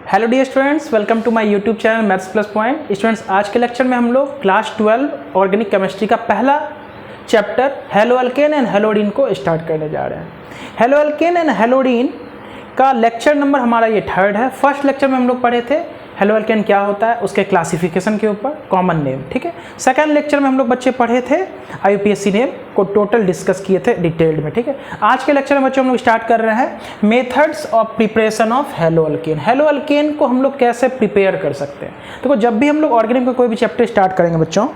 Hello dear students, welcome to my YouTube channel maths plus point. Students, आज के lecture में हम लोग क्लास 12 ऑर्गेनिक केमिस्ट्री का पहला चैप्टर हेलो अल्केन एंड हेलोडीन को स्टार्ट करने जा रहे हैं। हेलो अल्केन एंड हेलोडीन का लेक्चर नंबर हमारा ये 3rd है। फर्स्ट लेक्चर में हम लोग पढ़े थे हेलो अल्केन क्या होता है, उसके क्लासिफिकेशन के ऊपर, कॉमन नेम, ठीक है। सेकंड लेक्चर में हम लोग बच्चे पढ़े थे आईयूपीएससी नेम को टोटल डिस्कस किए थे डिटेल्ड में, ठीक है। आज के लेक्चर में बच्चों हम लोग स्टार्ट कर रहे हैं methods of preparation of hello alkane. Hello alkane को हम लोग कैसे प्रिपेयर कर सकते हैं। देखो, जब भी हम लोग ऑर्गेनिक का कोई भी चैप्टर स्टार्ट करेंगे बच्चों,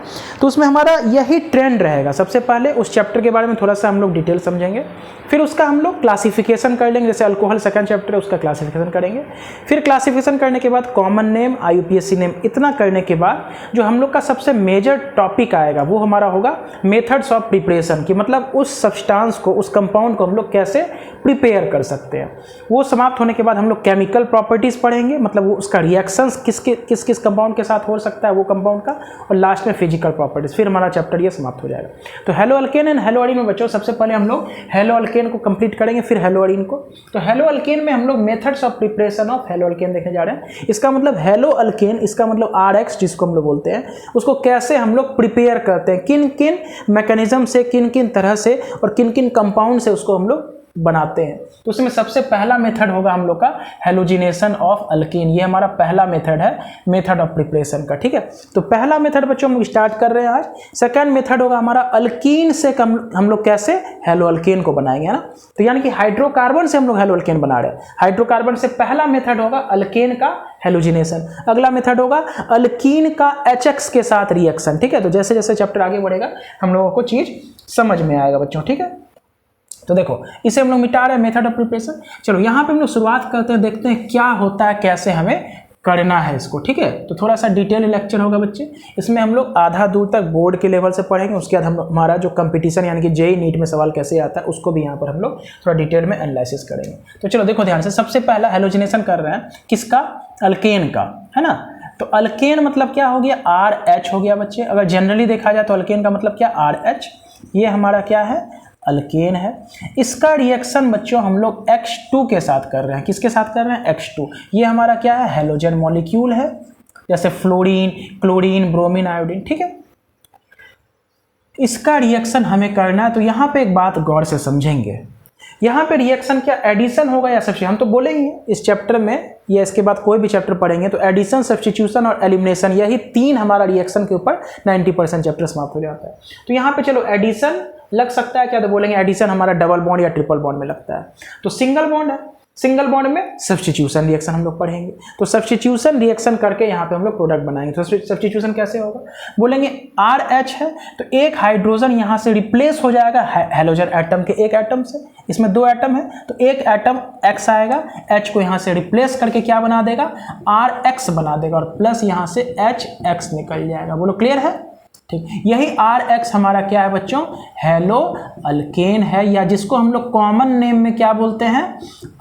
तो उसमें हमारा यही ट्रेंड रहेगा। सबसे पहले उस चैप्टर के बारे में थोड़ा सा हम लोग डिटेल समझेंगे, फिर उसका हम लोग क्लासिफिकेशन कर लेंगे। जैसे अल्कोहल सेकंड चैप्टर है, उसका क्लासिफिकेशन करेंगे। फिर क्लासिफिकेशन करने के बाद कॉमन नेम, आईयूपीएससी नेम, इतना करने के बाद जो हम लोग का सबसे मेजर टॉपिक आएगा वो हमारा होगा मेथड्स ऑफ प्रिपरेशन की, मतलब उस सब्सटेंस को, उस कंपाउंड को हम लोग कैसे प्रिपेयर कर सकते हैं। वो समाप्त होने के बाद हम लोग केमिकल प्रॉपर्टीज़ पढ़ेंगे, मतलब वो उसका रिएक्शंस किस किस कंपाउंड के साथ हो सकता है वो कंपाउंड का, और लास्ट में फिजिकल प्रॉपर्टीज। फिर हमारा चैप्टर ये समाप्त हो जाएगा। तो hello alkane and hello alkyne में बच्चों सबसे पहले हम लोग हेलो अल्केन को कंप्लीट करेंगे, फिर हेलो अल्कीन को। तो हेलो अल्केन में हम लोग methods of preparation of hello alkane देखने जा रहे हैं। इसका मतलब हेलो अल्केन, इसका मतलब RX जिसको हम लोग बोलते हैं, उसको कैसे हम लोग प्रिपेयर करते हैं, किन किन मैकेनिज्म से, किन किन तरह से और किन किन कंपाउंड से उसको हम लोग बनाते हैं। तो उसमें सबसे पहला मेथड होगा हम लोग का हेलोजिनेशन ऑफ अल्कीन। ये हमारा पहला मेथड है, मेथड ऑफ प्रिपरेशन का, ठीक है। तो पहला मेथड बच्चों हम लोग स्टार्ट कर रहे हैं आज। सेकंड मेथड होगा हमारा अल्कीन से हम लोग कैसे हेलो अल्केन को बनाएंगे, है ना। तो यानी कि हाइड्रोकार्बन से हम लोग हेलो अल्केन बना रहे हैं। हाइड्रोकार्बन से पहला मेथड होगा अल्केन का हेलोजिनेशन। अगला मेथड होगा अल्कीन का HX के साथ रिएक्शन, ठीक है। तो जैसे जैसे चैप्टर आगे बढ़ेगा हम लोगों को चीज समझ में आएगा बच्चों, ठीक है। तो देखो, इसे हम लोग मिटा रहे हैं मेथड ऑफ प्रिपरेशन। चलो यहाँ पे हम लोग शुरुआत करते हैं, देखते हैं क्या होता है, कैसे हमें करना है इसको, ठीक है। तो थोड़ा सा डिटेल लेक्चर होगा बच्चे। इसमें हम लोग आधा दूर तक बोर्ड के लेवल से पढ़ेंगे, उसके बाद हमारा जो कंपटीशन यानी कि जेईई नीट में सवाल कैसे आता है उसको भी यहाँ पर हम लोग थोड़ा डिटेल में एनालिसिस करेंगे। तो चलो देखो ध्यान से, सबसे पहला हेलोजिनेशन कर रहे हैं किसका, अल्केन का, है ना। तो अल्केन मतलब क्या हो गया, RH हो गया बच्चे। अगर जनरली देखा जाए तो अल्केन का मतलब क्या, RH। ये हमारा क्या है, अल्केन है। इसका रिएक्शन बच्चों हम लोग X2 के साथ कर रहे हैं। किसके साथ कर रहे हैं, X2। ये हमारा क्या है, हेलोजन मॉलिक्यूल है, जैसे फ्लोरीन, क्लोरीन, ब्रोमीन, आयोडीन, ठीक है। इसका रिएक्शन हमें करना है। तो यहाँ पे एक बात गौर से समझेंगे, यहाँ पे रिएक्शन क्या एडिशन होगा या सब्स्टिट्यूशन। हम तो बोलेंगे इस चैप्टर में या इसके बाद कोई भी चैप्टर पढ़ेंगे तो एडिशन, सब्स्टिट्यूशन और एलिमिनेशन, यही 3 हमारा रिएक्शन के ऊपर 90% चैप्टर समाप्त हो जाता है। तो यहाँ पे चलो एडिशन लग सकता है क्या, तो बोलेंगे एडिशन हमारा डबल बॉन्ड या ट्रिपल बॉन्ड में लगता है। तो सिंगल बॉन्ड है, सिंगल बॉन्ड में सब्स्टिट्यूशन रिएक्शन हम लोग पढ़ेंगे। तो सब्स्टिट्यूशन रिएक्शन करके यहाँ पे हम लोग प्रोडक्ट बनाएंगे। तो सब्स्टिट्यूशन कैसे होगा, बोलेंगे RH है तो एक हाइड्रोजन यहाँ से रिप्लेस हो जाएगा हेलोजन एटम के एक एटम से। इसमें 2 एटम है तो एक एटम X आएगा, H को यहाँ से रिप्लेस करके क्या बना देगा, RX बना देगा, और प्लस यहाँ से HX निकल जाएगा। बोलो क्लियर है, ठीक। यही RX हमारा क्या है बच्चों, हेलो अल्केन है, या जिसको हम लोग कॉमन नेम में क्या बोलते हैं,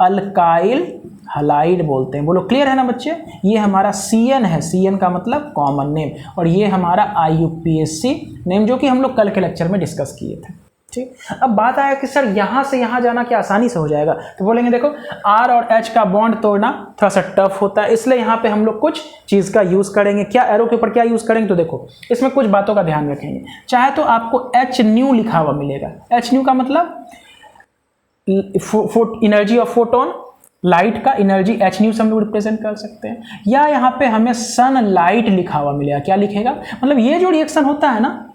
अल्काइल हलाइड बोलते हैं। बोलो क्लियर है ना बच्चे। ये हमारा CN है, CN का मतलब कॉमन नेम, और ये हमारा IUPAC नेम जो कि हम लोग कल के लेक्चर में डिस्कस किए थे, ठीक। अब बात आया कि सर यहाँ से यहाँ जाना क्या आसानी से हो जाएगा, तो बोलेंगे देखो R और H का बॉन्ड तोड़ना थोड़ा सा टफ होता है, इसलिए यहाँ पे हम लोग कुछ चीज़ का यूज़ करेंगे। क्या, एरो के ऊपर क्या यूज़ करेंगे, तो देखो इसमें कुछ बातों का ध्यान रखेंगे। चाहे तो आपको HNu लिखा हुआ मिलेगा। HNu का मतलब एनर्जी ऑफ फोटोन, लाइट का एनर्जी HNu से हम लोग रिप्रेजेंट कर सकते हैं। या यहाँ पे हमें सनलाइट लिखा हुआ मिलेगा। क्या लिखेगा, मतलब ये जो रिएक्शन होता है ना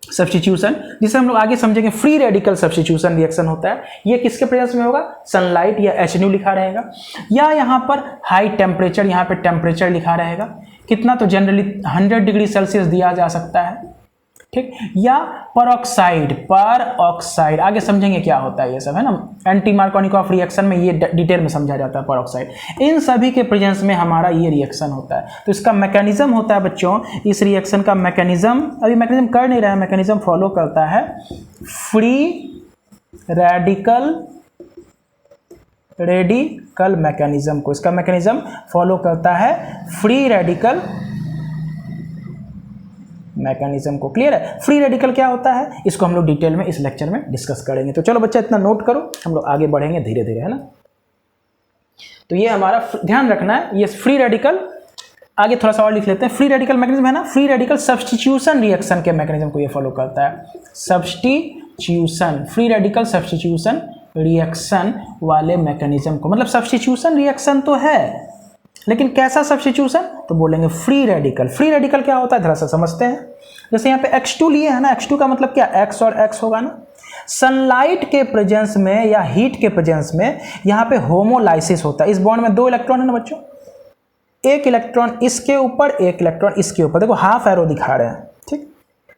सब्स्टिट्यूशन, जिसे हम लोग आगे समझेंगे फ्री रेडिकल सब्स्टिट्यूशन रिएक्शन होता है, ये किसके प्रेजेंस में होगा, सनलाइट या HNu लिखा रहेगा। या यहाँ पर हाई टेम्परेचर, यहाँ पे टेम्परेचर लिखा रहेगा, कितना, तो जनरली 100 डिग्री सेल्सियस दिया जा सकता है, ठीक। या पर ऑक्साइड, आगे समझेंगे क्या होता है ये सब, है ना। एंटी मार्कोनिकॉफ रिएक्शन में ये डिटेल में समझा जाता है। पर ऑक्साइड, इन सभी के प्रेजेंस में हमारा ये रिएक्शन होता है। तो इसका मैकेनिज्म होता है बच्चों, इस रिएक्शन का मैकेनिज्म, अभी मैकेनिज्म कर नहीं रहा है, मैकेनिज्म फॉलो करता है फ्री रेडिकल मैकेनिज्म को। इसका मैकेनिज्म फॉलो करता है फ्री रेडिकल मैकेनिज्म को। क्लियर है, फ्री रेडिकल क्या होता है, इसको हम लोग डिटेल में इस लेक्चर में डिस्कस करेंगे। तो चलो बच्चा इतना नोट करो, हम लोग आगे बढ़ेंगे धीरे धीरे, है ना। तो ये हमारा ध्यान रखना है, ये फ्री रेडिकल। आगे थोड़ा सा और लिख लेते हैं, फ्री रेडिकल मैकेनिज्म है ना, फ्री रेडिकल सब्स्टिट्यूशन रिएक्शन के मैकेनिज्म को ये फॉलो करता है। Substitution, free radical substitution reaction वाले मैकेनिज्म को, मतलब सब्स्टिट्यूशन रिएक्शन तो है लेकिन कैसा सब्स्टिट्यूशन, तो बोलेंगे फ्री रेडिकल। फ्री रेडिकल क्या होता है जरा सा समझते हैं। जैसे यहाँ पे X2 लिए है ना, X2 का मतलब क्या, X और X होगा ना। सनलाइट के प्रेजेंस में या हीट के प्रेजेंस में यहाँ पे होमोलाइसिस होता है। इस बॉन्ड में 2 इलेक्ट्रॉन है ना बच्चों, एक इलेक्ट्रॉन इसके ऊपर, एक इलेक्ट्रॉन इसके ऊपर, देखो हाफ एरो दिखा रहे हैं, ठीक।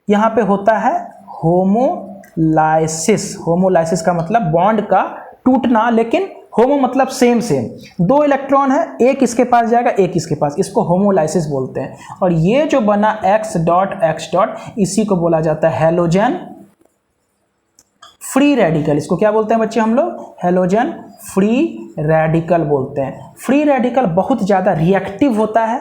यहाँ पे होता है होमोलाइसिस। होमोलाइसिस का मतलब बॉन्ड का टूटना, लेकिन होमो मतलब सेम सेम, 2 इलेक्ट्रॉन है, एक इसके पास जाएगा एक इसके पास, इसको होमोलाइसिस बोलते हैं। और ये जो बना x डॉट इसी को बोला जाता है हैलोजन फ्री रेडिकल। इसको क्या बोलते हैं बच्चे हम लोग, हैलोजन फ्री रेडिकल बोलते हैं। फ्री रेडिकल बहुत ज़्यादा रिएक्टिव होता है,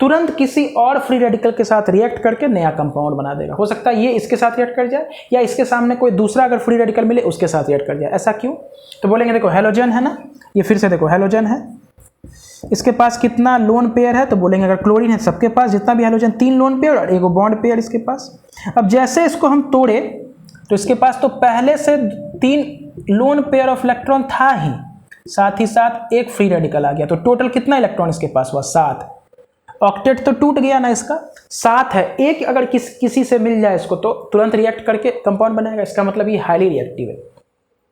तुरंत किसी और फ्री रेडिकल के साथ रिएक्ट करके नया कंपाउंड बना देगा। हो सकता है ये इसके साथ रिएक्ट कर जाए या इसके सामने कोई दूसरा अगर फ्री रेडिकल मिले उसके साथ रिएक्ट कर जाए। ऐसा क्यों, तो बोलेंगे देखो हैलोजन है ना, ये फिर से देखो हैलोजन है, इसके पास कितना लोन पेयर है, तो बोलेंगे अगर क्लोरीन है सबके पास जितना भी हैलोजन 3 लोन पेयर और 1 बॉन्ड पेयर इसके पास। अब जैसे इसको हम तोड़े तो इसके पास तो पहले से 3 लोन पेयर ऑफ इलेक्ट्रॉन था ही, साथ ही साथ एक फ्री रेडिकल आ गया, तो टोटल कितना इलेक्ट्रॉन इसके पास हुआ, 7। ऑक्टेट तो टूट गया ना इसका, 7 है। एक अगर किसी से मिल जाए इसको तो तुरंत रिएक्ट करके कंपाउंड बनाएगा, इसका मतलब ये हाईली रिएक्टिव है।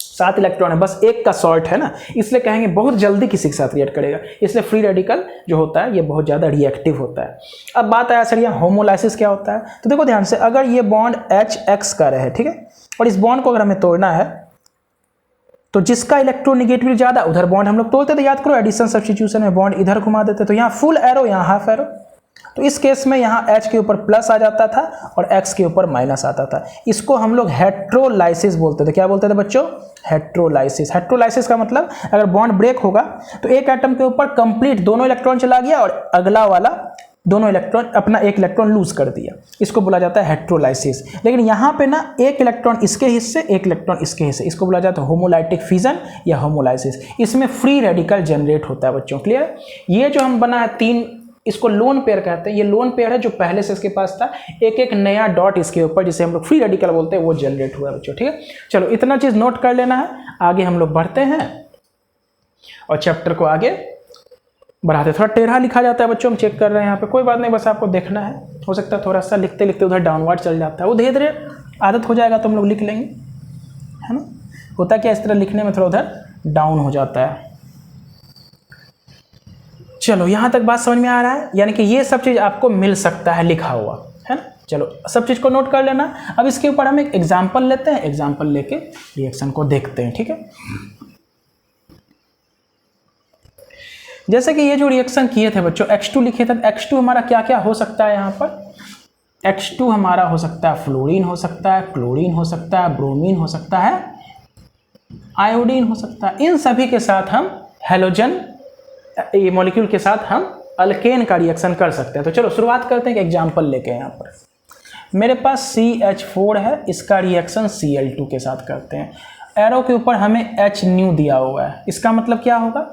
7 इलेक्ट्रॉन है, बस एक का शॉर्ट है ना, इसलिए कहेंगे बहुत जल्दी किसी के साथ रिएक्ट करेगा। इसलिए फ्री रेडिकल जो होता है ये बहुत ज़्यादा रिएक्टिव होता है। अब बात आया सर यहाँ होमोलाइसिस क्या होता है, तो देखो ध्यान से, अगर ये बॉन्ड HX का रहे, ठीक है, और इस बॉन्ड को अगर हमें तोड़ना है तो जिसका इलेक्ट्रोनेगेटिविटी ज़्यादा उधर बॉन्ड हम लोग तोड़ते थे, याद करो एडिशन सब्स्टिट्यूशन में बॉन्ड इधर घुमा देते, तो यहाँ फुल एरो यहाँ हाफ एरो। तो इस केस में यहाँ H के ऊपर प्लस आ जाता था और X के ऊपर माइनस आता था। इसको हम लोग हेट्रोलाइसिस बोलते थे। क्या बोलते थे बच्चों, हेट्रोलाइसिस। हेट्रोलाइसिस का मतलब अगर बॉन्ड ब्रेक होगा तो एक एटम के ऊपर कंप्लीट दोनों इलेक्ट्रॉन चला गया और अगला वाला दोनों इलेक्ट्रॉन अपना एक इलेक्ट्रॉन लूज कर दिया, इसको बोला जाता है हेट्रोलाइसिस। लेकिन यहाँ पे ना एक इलेक्ट्रॉन इसके हिस्से एक इलेक्ट्रॉन इसके हिस्से, इसको बोला जाता है होमोलाइटिक फिजन या होमोलाइसिस। इसमें फ्री रेडिकल जनरेट होता है बच्चों, क्लियर है। ये जो हम बना है 3, इसको लोन पेयर कहते हैं। ये लोन पेयर है जो पहले से इसके पास था, एक एक नया डॉट इसके ऊपर जिसे हम लोग फ्री रेडिकल बोलते हैं वो जनरेट हुआ है बच्चों, ठीक है। चलो इतना चीज नोट कर लेना है, आगे हम लोग बढ़ते हैं और चैप्टर को आगे बढ़ाते। थोड़ा टेढ़ा लिखा जाता है बच्चों, हम चेक कर रहे हैं यहाँ पे, कोई बात नहीं, बस आपको देखना है। हो सकता है थोड़ा सा लिखते लिखते उधर डाउनवर्ड चल जाता है, वो धीरे धीरे आदत हो जाएगा तो हम लोग लिख लेंगे, है ना। होता क्या इस तरह लिखने में थोड़ा उधर डाउन हो जाता है। चलो यहाँ तक बात समझ में आ रहा है, यानी कि ये सब चीज़ आपको मिल सकता है लिखा हुआ, है ना। चलो सब चीज़ को नोट कर लेना। अब इसके ऊपर हम एक एग्जाम्पल लेते हैं, एग्जाम्पल लेके रिएक्शन को देखते हैं, ठीक है। जैसे कि ये जो रिएक्शन किए थे बच्चों, X2 लिखे थे, X2 हमारा क्या क्या हो सकता है यहाँ पर। X2 हमारा हो सकता है फ्लोरीन हो सकता है, क्लोरीन हो सकता है, ब्रोमीन हो सकता है, आयोडीन हो सकता है। इन सभी के साथ हम हैलोजन ये मॉलिक्यूल के साथ हम अल्केन का रिएक्शन कर सकते हैं। तो चलो शुरुआत करते हैं एक एग्जाम्पल लेके। यहाँ पर मेरे पास CH4 है, इसका रिएक्शन Cl2 के साथ करते हैं। एरो के ऊपर हमें H न्यू दिया हुआ है, इसका मतलब क्या होगा,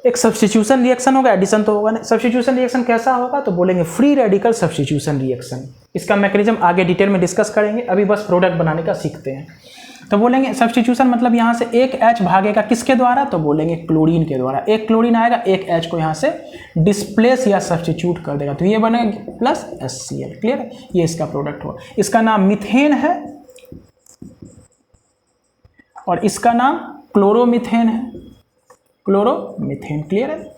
एक सब्स्टिट्यूशन रिएक्शन होगा, एडिशन तो होगा नहीं। सब्स्टिट्यूशन रिएक्शन कैसा होगा, तो बोलेंगे फ्री रेडिकल सब्स्टिट्यूशन रिएक्शन। इसका मैकेनिज्म आगे डिटेल में डिस्कस करेंगे, अभी बस प्रोडक्ट बनाने का सीखते हैं। तो बोलेंगे सब्स्टिट्यूशन मतलब यहाँ से एक H भागेगा किसके द्वारा, तो बोलेंगे क्लोरीन के द्वारा। एक क्लोरीन आएगा, एक H को यहाँ से डिस्प्लेस या सब्स्टिट्यूट कर देगा, तो ये बनेगा प्लस HCl, क्लियर है। ये इसका प्रोडक्ट हुआ, इसका नाम मीथेन है और इसका नाम क्लोरोमीथेन है, क्लोरोमीथेन, क्लियर है।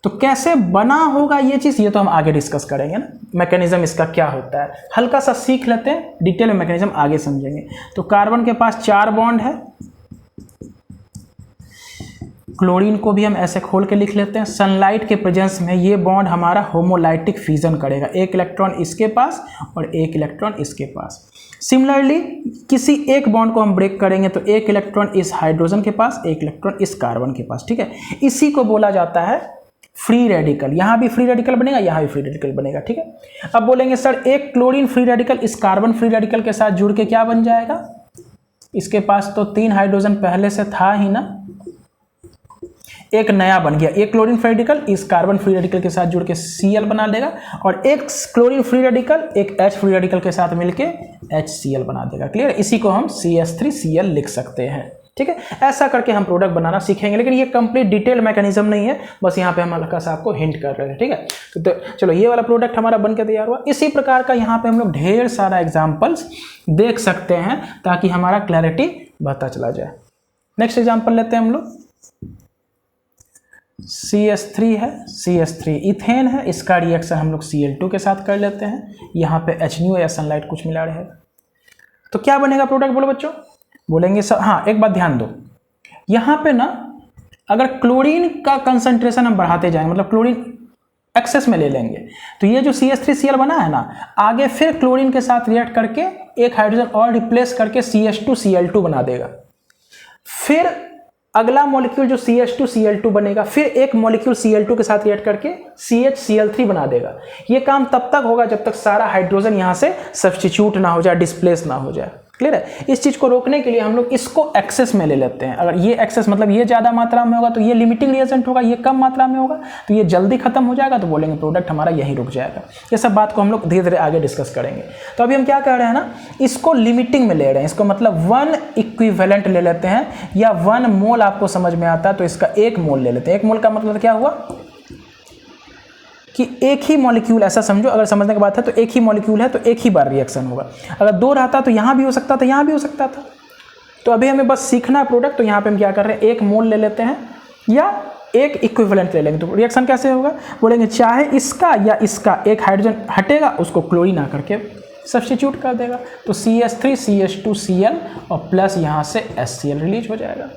तो कैसे बना होगा ये चीज़, ये तो हम आगे डिस्कस करेंगे ना, मैकेनिज्म इसका क्या होता है। हल्का सा सीख लेते हैं, डिटेल में मैकेनिज्म आगे समझेंगे। तो कार्बन के पास 4 बॉन्ड है, क्लोरीन को भी हम ऐसे खोल के लिख लेते हैं। सनलाइट के प्रेजेंस में ये बॉन्ड हमारा होमोलाइटिक फिजन करेगा, एक इलेक्ट्रॉन इसके पास और एक इलेक्ट्रॉन इसके पास। सिमिलरली किसी एक बॉन्ड को हम ब्रेक करेंगे तो एक इलेक्ट्रॉन इस हाइड्रोजन के पास, एक इलेक्ट्रॉन इस कार्बन के पास, ठीक है। इसी को बोला जाता है फ्री रेडिकल। यहाँ भी फ्री रेडिकल बनेगा, यहाँ भी फ्री रेडिकल बनेगा, ठीक है। अब बोलेंगे सर एक क्लोरीन फ्री रेडिकल इस कार्बन फ्री रेडिकल के साथ जुड़ के क्या बन जाएगा, इसके पास तो 3 हाइड्रोजन पहले से था ही ना, एक नया बन गया, एक क्लोरीन फ्री रेडिकल इस कार्बन फ्री रेडिकल के साथ जुड़ के Cl बना देगा और एक क्लोरीन फ्री रेडिकल एक H फ्री रेडिकल के साथ मिलके HCl बना देगा। क्लियर, इसी को हम CH3Cl लिख सकते हैं। ठीक है, ऐसा करके हम प्रोडक्ट बनाना सीखेंगे, लेकिन ये कंप्लीट डिटेल मैकेनिज्म नहीं है, बस यहाँ पे हम हल्का सा आपको हिंट कर रहे हैं। ठीक है, तो चलो ये वाला प्रोडक्ट हमारा बन के तैयार हुआ। इसी प्रकार का यहाँ पे हम लोग ढेर सारा एग्जाम्पल्स देख सकते हैं ताकि हमारा क्लैरिटी बढ़ता चला जाए। नेक्स्ट एग्जाम्पल लेते हैं हम लोग। CH3 है, CH3 इथेन है, इसका रिएक्शन हम लोग Cl2 के साथ कर लेते हैं। यहाँ पे HNO या सनलाइट कुछ मिला रहेगा, तो क्या बनेगा प्रोडक्ट बोलो बच्चों? बोलेंगे सब। हाँ, एक बात ध्यान दो, यहाँ पे ना अगर क्लोरीन का कंसंट्रेशन हम बढ़ाते जाएंगे, मतलब क्लोरीन एक्सेस में ले लेंगे, तो ये जो CH3Cl बना है ना, आगे फिर क्लोरीन के साथ रिएक्ट करके एक हाइड्रोजन और रिप्लेस करके CH2Cl2 बना देगा। फिर अगला मॉलिक्यूल जो CH2Cl2 बनेगा, फिर एक मॉलिक्यूल Cl2 के साथ रिएक्ट करके CHCl3 बना देगा। ये काम तब तक होगा जब तक सारा हाइड्रोजन यहाँ से सब्स्टिट्यूट ना हो जाए, डिस्प्लेस ना हो जाए। क्लियर है? इस चीज को रोकने के लिए हम लोग इसको एक्सेस में ले लेते हैं। अगर ये एक्सेस मतलब ये ज्यादा मात्रा में होगा तो ये लिमिटिंग रिएजेंट होगा, ये कम मात्रा में होगा तो ये जल्दी खत्म हो जाएगा, तो बोलेंगे प्रोडक्ट हमारा यहीं रुक जाएगा। ये सब बात को हम लोग धीरे धीरे आगे डिस्कस करेंगे। तो अभी हम क्या कर रहे हैं ना, इसको लिमिटिंग में ले रहे हैं। इसको मतलब 1 इक्विवेलेंट ले लेते हैं, या 1 मोल आपको समझ में आता है तो इसका 1 मोल ले लेते हैं। 1 मोल का मतलब क्या हुआ कि एक ही मॉलिक्यूल, ऐसा समझो, अगर समझने की बात है तो एक ही मॉलिक्यूल है तो एक ही बार रिएक्शन होगा। अगर 2 रहता तो यहाँ भी हो सकता था, यहाँ भी हो सकता था। तो अभी हमें बस सीखना है प्रोडक्ट, तो यहाँ पे हम क्या कर रहे हैं, 1 मोल ले लेते हैं या 1 इक्विवेलेंट ले लेंगे। तो रिएक्शन कैसे होगा, बोलेंगे चाहे इसका या इसका एक हाइड्रोजन हटेगा, उसको क्लोरीन आकर के सब्स्टिट्यूट कर देगा, तो CH3 CH2Cl और प्लस यहाँ से HCl रिलीज हो जाएगा।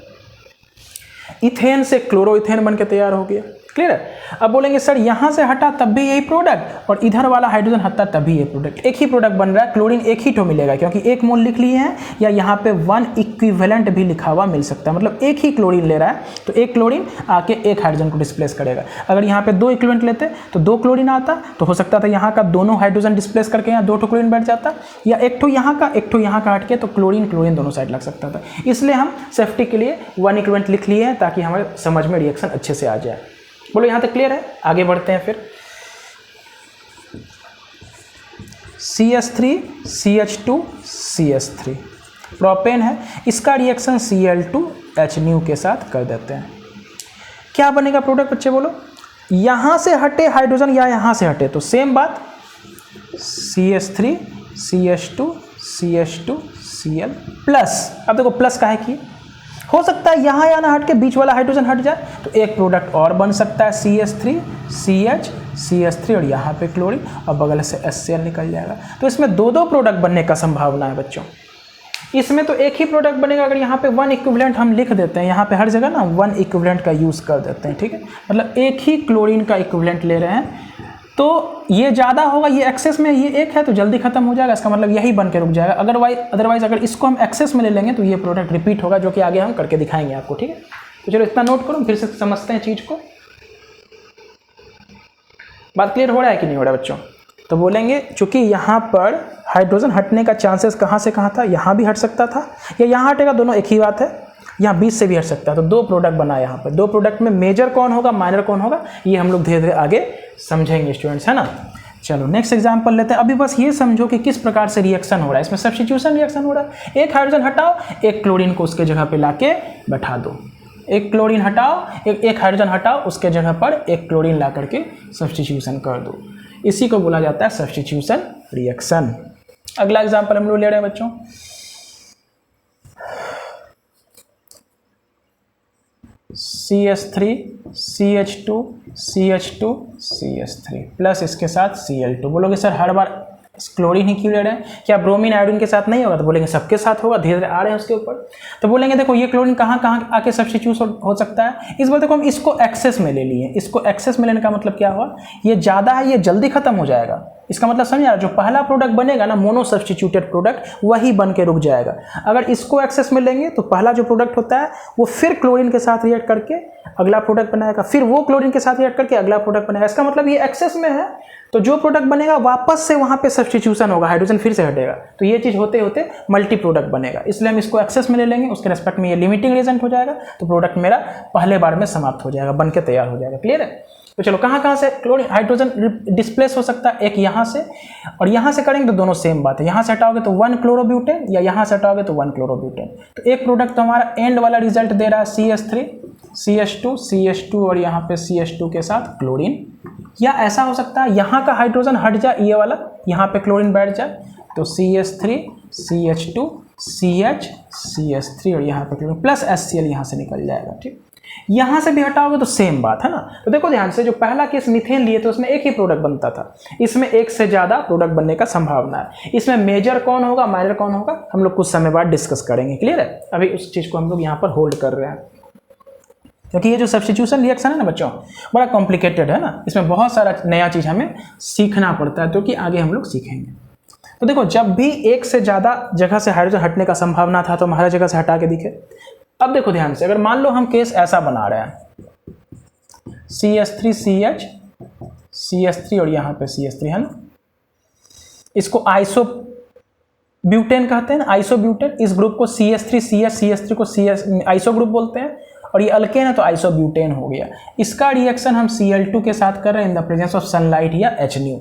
इथेन से क्लोरोइथेन बन के तैयार हो गया। क्लियर है? अब बोलेंगे सर यहाँ से हटा तब भी यही प्रोडक्ट, और इधर वाला हाइड्रोजन हटा तब भी ये प्रोडक्ट, एक ही प्रोडक्ट बन रहा है। क्लोरीन एक ही तो मिलेगा क्योंकि 1 मोल लिख लिए हैं, या यहाँ पे 1 इक्विवेलेंट भी लिखा हुआ मिल सकता है, मतलब एक ही क्लोरीन ले रहा है तो एक क्लोरीन आके एक हाइड्रोजन को डिस्प्लेस करेगा। अगर यहाँ पे 2 इक्विवेलेंट लेते तो 2 क्लोरीन आता, तो हो सकता था यहाँ का दोनों हाइड्रोजन डिस्प्लेस करके यहाँ 2 क्लोरीन बैठ जाता, या एक ठो यहाँ का एक ठो यहाँ का हट के, तो क्लोरीन क्लोरीन दोनों साइड लग सकता था। इसलिए हम सेफ्टी के लिए 1 इक्विवेलेंट लिख लिए हैं ताकि हमारे समझ में रिएक्शन अच्छे से आ जाए। बोलो यहाँ तक क्लियर है? आगे बढ़ते हैं फिर। CH3 CH2 CH3 प्रोपेन है, इसका रिएक्शन Cl2 HNO के साथ कर देते हैं। क्या बनेगा प्रोडक्ट बच्चे बोलो? यहाँ से हटे हाइड्रोजन या यहाँ से हटे तो सेम बात, CH3 CH2 CH2 Cl plus. अब देखो प्लस का है कि हो सकता है यहाँ या ना हट के बीच वाला हाइड्रोजन हट जाए, तो एक प्रोडक्ट और बन सकता है CH3 CH CH3 और यहाँ पे क्लोरीन और बगल से HCl निकल जाएगा। तो इसमें 2 प्रोडक्ट बनने का संभावना है बच्चों। इसमें तो एक ही प्रोडक्ट बनेगा अगर यहाँ पे 1 इक्विवेलेंट हम लिख देते हैं, यहाँ पे हर जगह ना 1 इक्विवेलेंट का यूज़ कर देते हैं। ठीक है, मतलब एक ही क्लोरीन का इक्विवेलेंट ले रहे हैं, तो ये ज़्यादा होगा, ये एक्सेस में ये एक है तो जल्दी खत्म हो जाएगा, इसका मतलब यही बन के रुक जाएगा। अदरवाइज अगर इसको हम एक्सेस में ले लेंगे तो ये प्रोडक्ट रिपीट होगा, जो कि आगे हम करके दिखाएंगे आपको। ठीक है, तो चलो इतना नोट करो, फिर से समझते हैं चीज़ को। बात क्लियर हो रहा है कि नहीं हो रहा है बच्चों? तो बोलेंगे चूंकि यहाँ पर हाइड्रोजन हटने का चांसेस कहाँ से कहाँ था, यहाँ भी हट सकता था या यहाँ हटेगा, दोनों एक ही बात है, यहाँ बीच से भी हट सकता है। तो 2 प्रोडक्ट बना यहाँ पर। 2 प्रोडक्ट में मेजर कौन होगा, माइनर कौन होगा, ये हम लोग धीरे धीरे आगे समझेंगे स्टूडेंट्स, है ना। चलो नेक्स्ट एग्जांपल लेते हैं। अभी बस ये समझो कि किस प्रकार से रिएक्शन हो रहा है। इसमें सब्स्टिट्यूशन रिएक्शन हो रहा है। एक हाइड्रोजन हटाओ, एक क्लोरीन को उसके जगह पे लाके बैठा दो। एक क्लोरीन हटाओ, एक हाइड्रोजन हटाओ, उसके जगह पर एक क्लोरीन ला करके सब्स्टिट्यूशन कर दो। इसी को बोला जाता है सब्स्टिट्यूशन रिएक्शन। अगला एग्जाम्पल हम लोग ले रहे हैं बच्चों। CH3 CH2 CH2 CH3 plus इसके साथ Cl2। बोलोगे सर हर बार क्लोरीन ही क्यों ले रहे हैं, क्या ब्रोमीन आयोडीन के साथ नहीं होगा? तो बोलेंगे सबके साथ होगा, धीरे धीरे आ रहे हैं उसके ऊपर। तो बोलेंगे देखो ये क्लोरीन कहाँ कहाँ आके सब्स्टिट्यूट हो सकता है। इस बार देखो हम इसको एक्सेस में ले लिए। इसको एक्सेस में लेने का मतलब क्या हुआ, ये ज़्यादा है, ये जल्दी खत्म हो जाएगा। इसका मतलब समझा, जो पहला प्रोडक्ट बनेगा ना मोनो सब्स्टिट्यूटेड प्रोडक्ट, वही बन के रुक जाएगा। अगर इसको एक्सेस में लेंगे तो पहला जो प्रोडक्ट होता है वो फिर क्लोरीन के साथ रिएक्ट करके अगला प्रोडक्ट बनाएगा, फिर वो क्लोरीन के साथ रिएक्ट करके अगला प्रोडक्ट बनाएगा। इसका मतलब ये एक्सेस में है तो जो प्रोडक्ट बनेगा वापस से वहाँ पे सब्स्टिट्यूशन होगा, हाइड्रोजन फिर से हटेगा, तो ये चीज़ होते होते मल्टी प्रोडक्ट बनेगा। इसलिए हम इसको एक्सेस में ले लेंगे, उसके रेस्पेक्ट में ये लिमिटिंग रिएजेंट हो जाएगा, तो प्रोडक्ट मेरा पहले बार में समाप्त हो जाएगा, बन के तैयार हो जाएगा। क्लियर है? तो चलो कहाँ से क्लोरीन हाइड्रोजन डिस्प्लेस हो सकता है, एक यहाँ से और यहाँ से करेंगे तो दोनों सेम बात है। यहाँ से हटाओगे तो 1 क्लोरोब्यूटेन या यहाँ से हटाओगे तो 1 क्लोरोब्यूटेन। तो एक प्रोडक्ट तो हमारा एंड वाला रिजल्ट दे रहा है CH3 CH2 और यहाँ पे CH2 के साथ क्लोरीन। या ऐसा हो सकता है यहाँ का हाइड्रोजन हट जाए, ये वाला यहाँ पे क्लोरीन बैठ जाए, तो CH3 CH2 CH CH3 और यहाँ पे क्लोरीन प्लस HCl यहाँ से निकल जाएगा। ठीक, यहाँ से भी हटाओगे तो सेम बात है ना। तो देखो ध्यान से, जो पहला केस मीथेन लिए तो उसमें एक ही प्रोडक्ट बनता था, इसमें एक से ज़्यादा प्रोडक्ट बनने का संभावना है। इसमें मेजर कौन होगा, माइनर कौन होगा, हम लोग कुछ समय बाद डिस्कस करेंगे। क्लियर है? अभी उस चीज़ को हम लोग यहाँ पर होल्ड कर रहे हैं, क्योंकि ये जो सब्स्टिट्यूशन रिएक्शन है ना बच्चों, बड़ा कॉम्प्लिकेटेड है ना, इसमें बहुत सारा नया चीज़ हमें सीखना पड़ता है, तो कि आगे हम लोग सीखेंगे। तो देखो, जब भी एक से ज़्यादा जगह से हाइड्रोजन हटने का संभावना था तो हम हर जगह से हटा के दिखे। अब देखो ध्यान से, अगर मान लो हम केस ऐसा बना रहे हैं, CH3 CH CH3 और यहाँ पे CH3 है ना, इसको आइसो ब्यूटेन कहते हैं, आइसोब्यूटेन। इस ग्रुप को CH3 CH CH3 को CS आइसो ग्रुप बोलते हैं, और ये अल्केन है तो आइसोब्यूटेन हो गया। इसका रिएक्शन हम Cl2 के साथ कर रहे हैं in the presence of sunlight या HNO।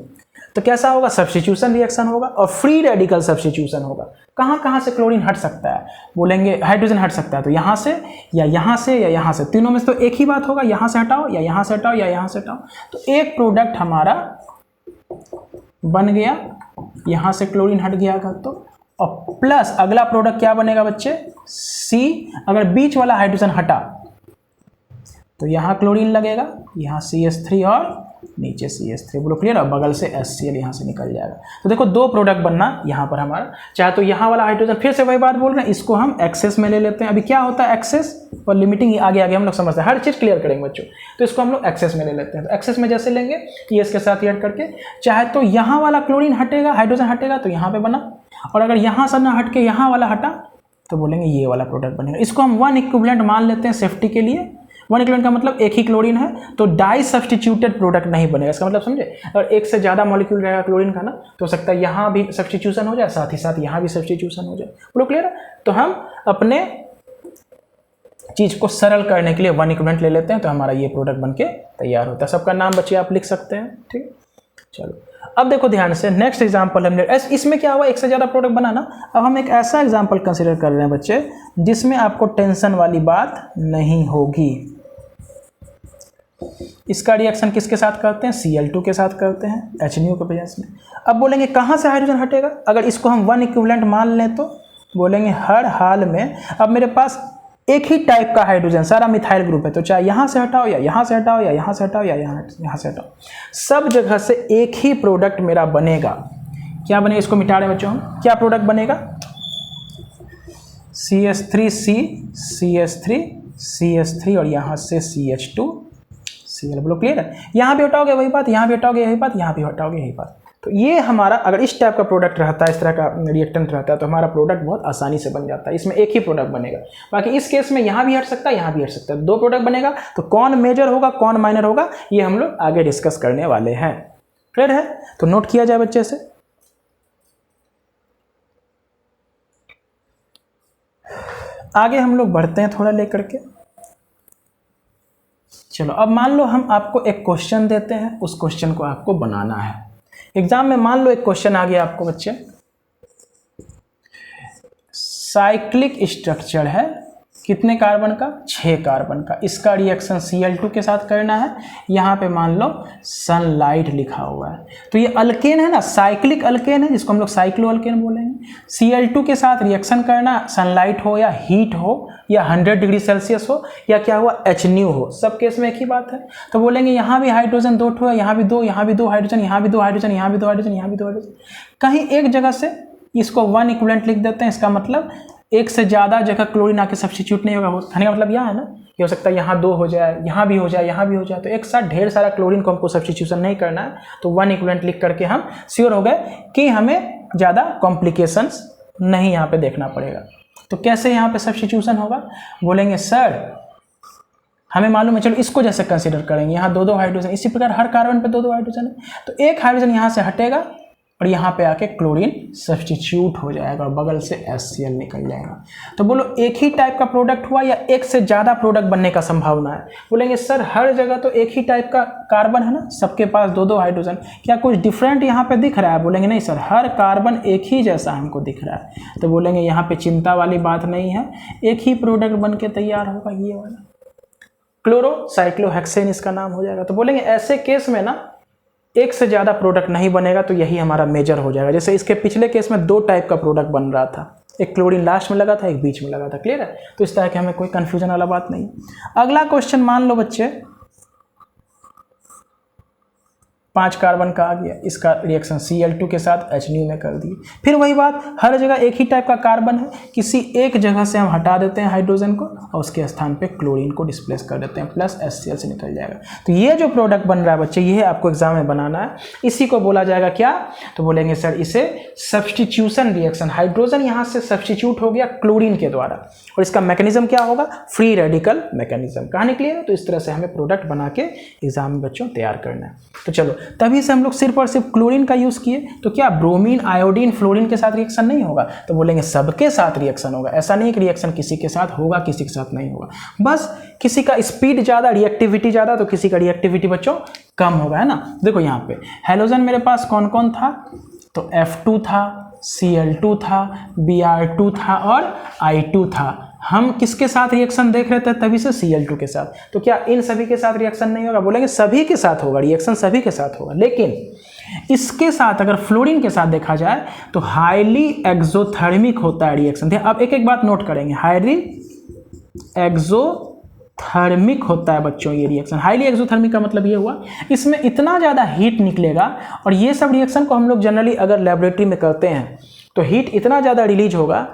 तो कैसा होगा, सब्स्टिट्यूशन रिएक्शन होगा और फ्री रेडिकल सब्स्टिट्यूशन होगा। कहाँ से क्लोरीन हट सकता है, बोलेंगे हाइड्रोजन हट सकता है तो यहाँ से या यहाँ से या यहाँ से, तीनों में से तो एक ही बात होगा, यहाँ से हटाओ या यहाँ से हटाओ या यहाँ से हटाओ। तो एक प्रोडक्ट हमारा बन गया, यहाँ से क्लोरीन हट गया तो, और प्लस अगला प्रोडक्ट क्या बनेगा बच्चे, C। अगर बीच वाला हाइड्रोजन हटा तो यहाँ क्लोरीन लगेगा, यहाँ CH3 और नीचे CH3, बोलो क्लियर। और बगल से HCl यहाँ से निकल जाएगा। तो देखो, दो प्रोडक्ट बनना यहाँ पर हमारा, चाहे तो यहाँ वाला हाइड्रोजन, फिर से वही बात बोल रहे हैं, इसको हम एक्सेस में ले लेते हैं। अभी क्या होता है एक्सेस और लिमिटिंग, आगे हम लोग समझते हैं, हर चीज़ क्लियर करेंगे बच्चों। तो इसको हम लोग एक्सेस में ले लेते हैं। तो एक्सेस में जैसे लेंगे कि इसके साथ ऐड करके, चाहे तो यहाँ वाला क्लोरीन हटेगा, हाइड्रोजन हटेगा तो यहाँ पे बना, और अगर यहाँ से ना हट के यहाँ वाला हटा तो बोलेंगे ये वाला प्रोडक्ट बनेगा। इसको हम 1 इक्विवेलेंट मान लेते हैं सेफ्टी के लिए। 1 इक्विवेलेंट का मतलब एक ही क्लोरीन है, तो डाई सब्स्टिट्यूटेड प्रोडक्ट नहीं बनेगा। इसका मतलब समझे, अगर एक से ज़्यादा मॉलिक्यूल रहेगा क्लोरीन का ना, तो हो सकता है यहाँ भी सब्स्टिट्यूशन हो जाए, साथ ही साथ यहाँ भी सब्स्टिट्यूशन हो जाए। बोलो क्लियर है? तो हम अपने चीज़ को सरल करने के लिए 1 इक्विवेलेंट ले लेते हैं, तो हमारा ये प्रोडक्ट बन के तैयार होता है। सबका नाम बच्चे आप लिख सकते हैं। ठीक, चलो अब देखो ध्यान से, नेक्स्ट एग्जांपल हमने इसमें क्या हुआ, एक से ज़्यादा प्रोडक्ट बनाना। अब हम एक ऐसा एग्जांपल कंसीडर कर रहे हैं बच्चे जिसमें आपको टेंशन वाली बात नहीं होगी। इसका रिएक्शन किसके साथ करते हैं, Cl2 के साथ करते हैं HNO के प्रेजेंस में। अब बोलेंगे कहाँ से हाइड्रोजन हटेगा, अगर इसको हम 1 इक्विवेलेंट मान लें तो बोलेंगे हर हाल में, अब मेरे पास एक ही टाइप का हाइड्रोजन, सारा मिथाइल ग्रुप है, तो चाहे यहाँ से हटाओ या यहाँ से हटाओ या यहाँ से हटाओ या यहाँ से हटाओ, सब जगह से एक ही प्रोडक्ट मेरा बनेगा। क्या बनेगा, इसको मिटा रहे हैं बच्चों हम, क्या प्रोडक्ट बनेगा, CH3C CH3 CH3 और यहाँ से CH2 Cl। बोलो क्लियर है? यहाँ भी हटाओगे वही बात, यहाँ भी हटाओगे यही बात, यहाँ भी हटाओगे यही बात। तो ये हमारा, अगर इस टाइप का प्रोडक्ट रहता है, इस तरह का रिएक्टेंट रहता है, तो हमारा प्रोडक्ट बहुत आसानी से बन जाता है। इसमें एक ही प्रोडक्ट बनेगा। बाकी इस केस में यहाँ भी हट सकता है, यहाँ भी हट सकता है, 2 प्रोडक्ट बनेगा। तो कौन मेजर होगा कौन माइनर होगा, ये हम लोग आगे डिस्कस करने वाले हैं। क्लियर है? तो नोट किया जाए बच्चे से। आगे हम लोग बढ़ते हैं थोड़ा लेकर के। चलो अब मान लो हम आपको एक क्वेश्चन देते हैं, उस क्वेश्चन को आपको बनाना है। एग्जाम में मान लो एक क्वेश्चन आ गया आपको बच्चे, साइक्लिक स्ट्रक्चर है, कितने कार्बन का, 6 कार्बन का, इसका रिएक्शन Cl2 के साथ करना है। यहाँ पे मान लो सनलाइट लिखा हुआ है, तो ये अल्केन है ना, साइक्लिक अल्केन है, जिसको हम लोग साइक्लो अल्केन बोलेंगे। Cl2 के साथ रिएक्शन करना, सनलाइट हो या हीट हो या 100 डिग्री सेल्सियस हो या क्या हुआ HNO हो, सब केस में एक ही बात है। तो बोलेंगे यहाँ भी हाइड्रोजन 2 ठो है, यहाँ भी 2, यहाँ भी 2 हाइड्रोजन, यहाँ भी 2 हाइड्रोजन, यहाँ भी 2 हाइड्रोजन, यहाँ भी 2 हाइड्रोजन। कहीं एक जगह से इसको 1 इक्विवेलेंट लिख देते हैं, इसका मतलब एक से ज़्यादा जगह क्लोरीन आके सब्स्टिट्यूट नहीं होगा। कहने का मतलब यह है ना, ये हो सकता है यहाँ 2 हो जाए, यहाँ भी हो जाए, यहाँ भी हो जाए, तो एक साथ ढेर सारा क्लोरीन को हमको सब्स्टिट्यूशन नहीं करना है। तो 1 इक्विवेलेंट लिख करके हम श्योर हो गए कि हमें ज़्यादा कॉम्प्लिकेशंस नहीं यहाँ पे देखना पड़ेगा। तो कैसे यहाँ पे सब्स्टिट्यूशन होगा, बोलेंगे सर हमें मालूम है, चलो इसको जैसे कंसीडर करेंगे, यहाँ दो हाइड्रोजन, इसी प्रकार हर कार्बन पे दो हाइड्रोजन है, तो एक हाइड्रोजन यहाँ से हटेगा और यहाँ पे आके क्लोरीन सब्स्टिट्यूट हो जाएगा और बगल से HCl निकल जाएगा। तो बोलो एक ही टाइप का प्रोडक्ट हुआ या एक से ज़्यादा प्रोडक्ट बनने का संभावना है? बोलेंगे सर हर जगह तो एक ही टाइप का कार्बन है ना, सबके पास दो हाइड्रोजन, क्या कुछ डिफरेंट यहाँ पे दिख रहा है? बोलेंगे नहीं सर, हर कार्बन एक ही जैसा हमको दिख रहा है। तो बोलेंगे यहाँ पे चिंता वाली बात नहीं है, एक ही प्रोडक्ट बन के तैयार होगा, ये वाला क्लोरोसाइक्लोहेक्सेन इसका नाम हो जाएगा। तो बोलेंगे ऐसे केस में ना एक से ज़्यादा प्रोडक्ट नहीं बनेगा, तो यही हमारा मेजर हो जाएगा। जैसे इसके पिछले केस में दो टाइप का प्रोडक्ट बन रहा था, एक क्लोरीन लास्ट में लगा था, एक बीच में लगा था, क्लियर है? तो इस तरह के हमें कोई कंफ्यूजन वाला बात नहीं। अगला क्वेश्चन मान लो बच्चे 5 कार्बन का आ गया, इसका रिएक्शन Cl2 के साथ H में कर दिए। फिर वही बात, हर जगह एक ही टाइप का कार्बन है, किसी एक जगह से हम हटा देते हैं हाइड्रोजन को और उसके स्थान पे क्लोरीन को डिस्प्लेस कर देते हैं, प्लस HCl से निकल जाएगा। तो ये जो प्रोडक्ट बन रहा है बच्चे, ये आपको एग्जाम में बनाना है। इसी को बोला जाएगा क्या? तो बोलेंगे सर इसे सब्स्टिट्यूशन रिएक्शन। हाइड्रोजन यहाँ से सब्स्टिट्यूट हो गया क्लोरीन के द्वारा, और इसका मैकेनिज्म क्या होगा? Free radical mechanism. कहानी क्लियर है? तो इस तरह से हमें प्रोडक्ट बना के एग्जाम में बच्चों तैयार करना है। तो चलो, तभी से हम लोग सिर्फ और सिर्फ क्लोरीन का यूज़ किए। तो क्या ब्रोमीन, आयोडीन, फ्लोरीन के साथ रिएक्शन नहीं होगा? तो बोलेंगे सबके साथ रिएक्शन होगा। ऐसा नहीं कि रिएक्शन किसी के साथ होगा, किसी के साथ नहीं होगा। बस किसी का स्पीड ज़्यादा, रिएक्टिविटी ज़्यादा, तो किसी का रिएक्टिविटी बच्चों कम होगा, है ना? देखो यहाँ पे हैलोजन मेरे पास कौन कौन था? तो F2 था, Cl2 था, Br2 था और I2 था। हम किसके साथ रिएक्शन देख रहे थे? तभी से Cl2 के साथ। तो क्या इन सभी के साथ रिएक्शन नहीं होगा? बोलेंगे सभी के साथ होगा, रिएक्शन सभी के साथ होगा। लेकिन इसके साथ अगर फ्लोरीन के साथ देखा जाए तो हाईली एक्सोथर्मिक होता है रिएक्शन। अब एक एक बात नोट करेंगे, हाईली एक्सोथर्मिक होता है बच्चों ये रिएक्शन। हाईली एक्सोथर्मिक का मतलब ये हुआ इसमें इतना ज़्यादा हीट निकलेगा, और ये सब रिएक्शन को हम लोग जनरली अगर लेबोरेटरी में करते हैं तो हीट इतना ज़्यादा रिलीज होगा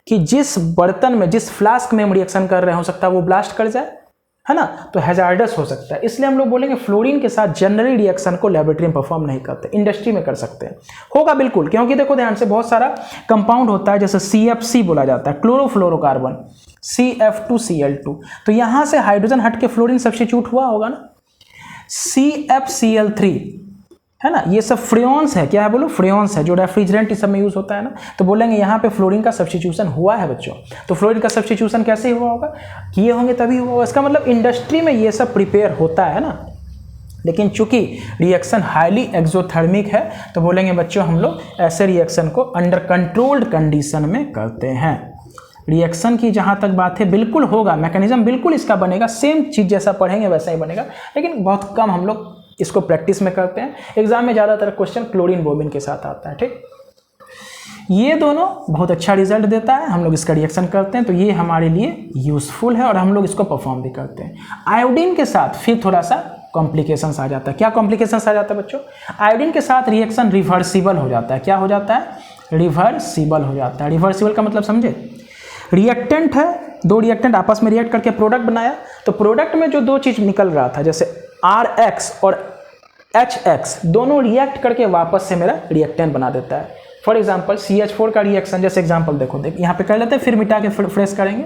कि जिस बर्तन में, जिस फ्लास्क में हम रिएक्शन कर रहे हैं, हो सकता है वो ब्लास्ट कर जाए, है ना? तो हैजार्डस हो सकता है। इसलिए हम लोग बोलेंगे फ्लोरीन के साथ जनरली रिएक्शन को लेबोरेटरी में परफॉर्म नहीं करते, इंडस्ट्री में कर सकते हैं। होगा बिल्कुल, क्योंकि देखो ध्यान से, बहुत सारा कंपाउंड होता है, जैसे CFC बोला जाता है, क्लोरोफ्लोरोकार्बन, CF2Cl2। तो यहाँ से हाइड्रोजन हट के फ्लोरीन सब्स्टिट्यूट हुआ होगा ना, CFCl3, है ना? ये सब फ्रेयॉन्स है। क्या है बोलो? फ्रेयॉन्स है, जो रेफ्रिजरेंट इस सब में यूज होता है ना। तो बोलेंगे यहाँ पे फ्लोरीन का सब्स्टिट्यूशन हुआ है बच्चों। तो फ्लोरीन का सब्स्टिट्यूशन कैसे हुआ होगा? किए होंगे तभी हुआ होगा। इसका मतलब इंडस्ट्री में ये सब प्रिपेयर होता है ना। लेकिन चूंकि रिएक्शन हाईली एक्सोथर्मिक है, तो बोलेंगे बच्चों हम लोग ऐसे रिएक्शन को अंडर कंट्रोल्ड कंडीशन में करते हैं। रिएक्शन की जहाँ तक बात है, बिल्कुल होगा, मैकेनिज्म बिल्कुल इसका बनेगा, सेम चीज़ जैसा पढ़ेंगे वैसा ही बनेगा, लेकिन बहुत कम हम लोग इसको प्रैक्टिस में करते हैं। एग्जाम में ज़्यादातर क्वेश्चन क्लोरीन ब्रोमीन के साथ आता है, ठीक? ये दोनों बहुत अच्छा रिजल्ट देता है, हम लोग इसका रिएक्शन करते हैं, तो ये हमारे लिए यूजफुल है और हम लोग इसको परफॉर्म भी करते हैं। आयोडीन के साथ फिर थोड़ा सा कॉम्प्लिकेशंस आ जाता है। क्या कॉम्प्लिकेशंस आ जाता है बच्चों? आयोडीन के साथ रिएक्शन रिवर्सिबल हो जाता है। क्या हो जाता है? रिवर्सिबल हो जाता है। रिवर्सिबल का मतलब समझे? रिएक्टेंट है, दो रिएक्टेंट आपस में रिएक्ट करके प्रोडक्ट बनाया, तो प्रोडक्ट में जो दो चीज़ निकल रहा था, जैसे RX और HX, दोनों रिएक्ट करके वापस से मेरा रिएक्टेंट बना देता है। फॉर एग्जांपल CH4 का रिएक्शन, जैसे एग्जांपल देखो, यहाँ पे कर लेते हैं, फिर मिटा के फ्रेश करेंगे।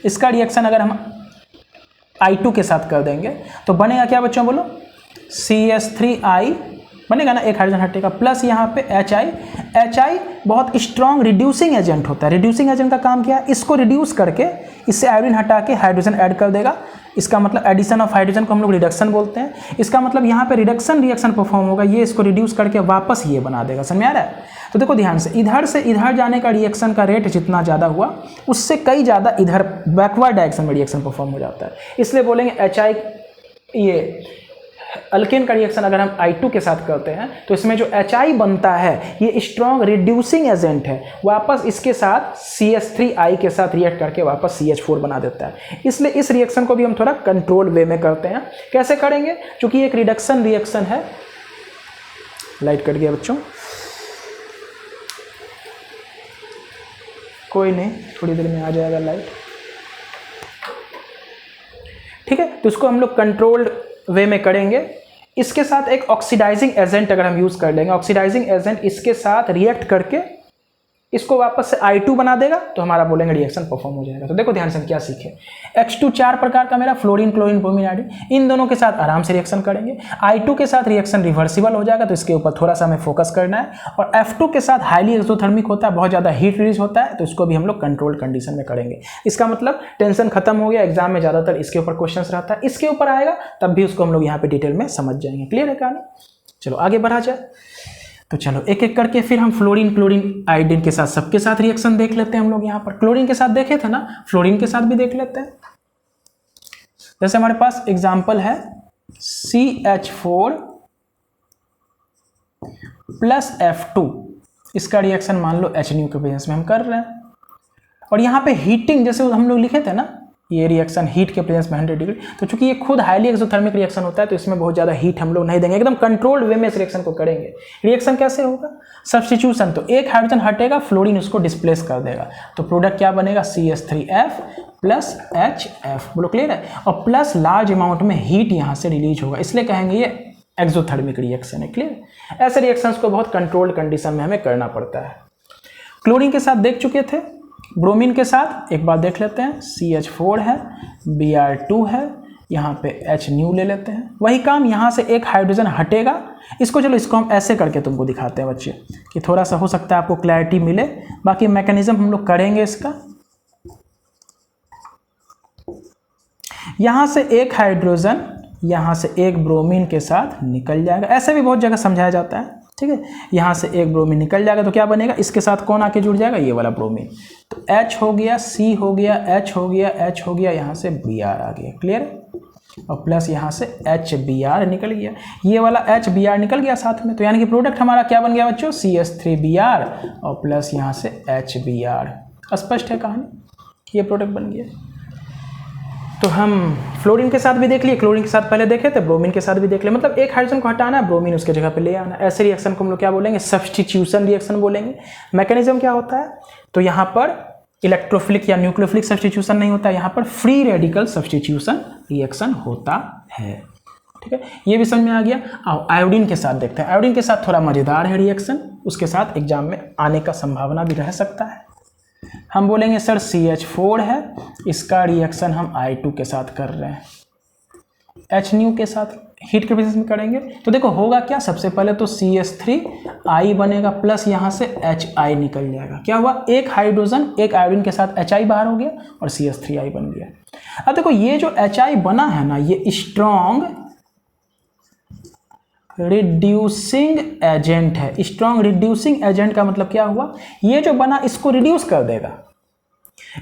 इसका रिएक्शन अगर हम I2 के साथ कर देंगे तो बनेगा क्या बच्चों बोलो? CH3I बनेगा ना, एक हाइड्रोजन हटेगा, प्लस यहाँ पे HI बहुत स्ट्रॉन्ग रिड्यूसिंग एजेंट होता है। रिड्यूसिंग एजेंट का काम क्या है? इसको रिड्यूस करके इससे आयोडीन हटा के हाइड्रोजन ऐड कर देगा। इसका मतलब एडिशन ऑफ हाइड्रोजन को हम लोग रिडक्शन बोलते हैं। इसका मतलब यहाँ पे रिडक्शन रिएक्शन परफॉर्म होगा, ये इसको रिड्यूस करके वापस ये बना देगा। समझ में आ रहा है? तो देखो ध्यान से इधर जाने का रिएक्शन का रेट जितना ज़्यादा हुआ, उससे कई ज़्यादा इधर बैकवर्ड डायरेक्शन में रिएक्शन परफॉर्म हो जाता है। इसलिए बोलेंगे HI, ये अल्केन का रिएक्शन अगर हम I2 के साथ करते हैं तो इसमें जो HI बनता है ये स्ट्रॉन्ग रिड्यूसिंग एजेंट है, वापस इसके साथ CH3I के साथ रिएक्ट करके वापस CH4 बना देता है। इसलिए इस रिएक्शन को भी हम थोड़ा कंट्रोल वे में करते हैं। कैसे करेंगे? क्योंकि एक रिडक्शन रिएक्शन है। लाइट कट गया बच्चों, कोई नहीं, थोड़ी देर में आ जाएगा लाइट, ठीक है? तो इसको हम लोग कंट्रोल्ड वे में करेंगे। इसके साथ एक ऑक्सीडाइजिंग एजेंट अगर हम यूज़ कर लेंगे, ऑक्सीडाइजिंग एजेंट इसके साथ रिएक्ट करके इसको वापस से I2 बना देगा तो हमारा बोलेंगे रिएक्शन परफॉर्म हो जाएगा। तो देखो ध्यान से क्या सीखे, H2 4 प्रकार का मेरा फ्लोरीन क्लोरीन ब्रोमीन आयोडीन, इन दोनों के साथ आराम से रिएक्शन करेंगे। I2 के साथ रिएक्शन रिवर्सिबल हो जाएगा तो इसके ऊपर थोड़ा सा हमें फोकस करना है। और F2 के साथ हाईली एक्सोथर्मिक होता है, बहुत ज़्यादा हीट रिलीज होता है, तो इसको भी हम लोग कंट्रोल्ड कंडीशन में करेंगे। इसका मतलब टेंशन खत्म हो गया, एग्जाम में ज़्यादातर इसके ऊपर क्वेश्चन रहता है, इसके ऊपर आएगा तब भी उसको हम लोग यहाँ पे डिटेल में समझ जाएंगे। क्लियर है कहानी? चलो आगे बढ़ा जाए। तो चलो एक एक करके फिर हम फ्लोरीन क्लोरीन आयोडीन के साथ सबके साथ रिएक्शन देख लेते हैं। हम लोग यहाँ पर क्लोरीन के साथ देखे थे ना, फ्लोरीन के साथ भी देख लेते हैं। जैसे हमारे पास एग्जाम्पल है CH4 प्लस F2, इसका रिएक्शन मान लो HNU के प्रेजेंस में हम कर रहे हैं। और यहाँ पे हीटिंग जैसे हम लोग लिखे थे ना, ये रिएक्शन हीट के प्रेजेंस में 100 डिग्री, तो चूंकि ये खुद हाईली एक्सोथर्मिक रिएक्शन होता है तो इसमें बहुत ज़्यादा हीट हम लोग नहीं देंगे, एकदम कंट्रोल्ड वे में इस रिएक्शन को करेंगे। रिएक्शन कैसे होगा? सब्स्टिट्यूशन, तो एक हाइड्रोजन हटेगा, फ्लोरीन उसको डिस्प्लेस कर देगा, तो प्रोडक्ट क्या बनेगा? CH3F plus HF। बोलो क्लियर है? और प्लस लार्ज अमाउंट में हीट यहाँ से रिलीज होगा, इसलिए कहेंगे ये एक्सोथर्मिक रिएक्शन है। क्लियर? ऐसे रिएक्शंस को बहुत कंट्रोल्ड कंडीशन में हमें करना पड़ता है। क्लोरीन के साथ देख चुके थे, ब्रोमीन के साथ एक बार देख लेते हैं। CH4 है, Br2 है, यहाँ पे HNu ले लेते हैं। वही काम, यहाँ से एक हाइड्रोजन हटेगा, इसको चलो इसको हम ऐसे करके तुमको दिखाते हैं बच्चे, कि थोड़ा सा हो सकता है आपको क्लैरिटी मिले। बाकी मैकेनिज्म हम लोग करेंगे इसका। यहाँ से एक हाइड्रोजन यहाँ से एक ब्रोमीन के साथ निकल जाएगा, ऐसे भी बहुत जगह समझाया जाता है, ठीक है। यहाँ से एक ब्रोमीन निकल जाएगा तो क्या बनेगा? इसके साथ कौन आके जुड़ जाएगा? ये वाला ब्रोमीन। तो H हो गया, C हो गया, H हो गया, H हो गया, यहाँ से Br आ गया। क्लियर? और प्लस यहाँ से HBr निकल गया, ये वाला HBr निकल गया साथ में, तो यानी कि प्रोडक्ट हमारा क्या बन गया बच्चों? CH3Br और प्लस यहाँ से HBr। स्पष्ट है कहानी? ये प्रोडक्ट बन गया। तो हम फ्लोरीन के साथ भी देख लिए, क्लोरीन के साथ पहले देखे थे, ब्रोमीन के साथ भी देख लिए। मतलब एक हाइड्रोजन को हटाना है, ब्रोमीन उसके जगह पे ले आना। ऐसे रिएक्शन को हम लोग क्या बोलेंगे? सब्स्टिट्यूशन रिएक्शन बोलेंगे। मैकेनिज्म क्या होता है? तो यहाँ पर इलेक्ट्रोफिलिक या न्यूक्लियोफिलिक सब्स्टिट्यूशन नहीं होता, यहाँ पर फ्री रेडिकल सब्स्टिट्यूशन रिएक्शन होता है। ठीक है, ये भी समझ में आ गया। आओ आयोडीन के साथ देखते हैं। आयोडीन के साथ थोड़ा मजेदार है रिएक्शन, उसके साथ एग्जाम में आने का संभावना भी रह सकता है। हम बोलेंगे सर CH4 है, इसका रिएक्शन हम I2 के साथ कर रहे हैं, HNu के साथ हीट के बेसिस में करेंगे। तो देखो होगा क्या? सबसे पहले तो CH3I बनेगा, प्लस यहाँ से HI निकल जाएगा। क्या हुआ? एक हाइड्रोजन एक आयोडीन के साथ HI बाहर हो गया और CH3I बन गया। अब देखो ये जो HI बना है ना, ये स्ट्रॉन्ग रिड्यूसिंग एजेंट है। स्ट्रॉन्ग रिड्यूसिंग एजेंट का मतलब क्या हुआ? ये जो बना इसको रिड्यूस कर देगा,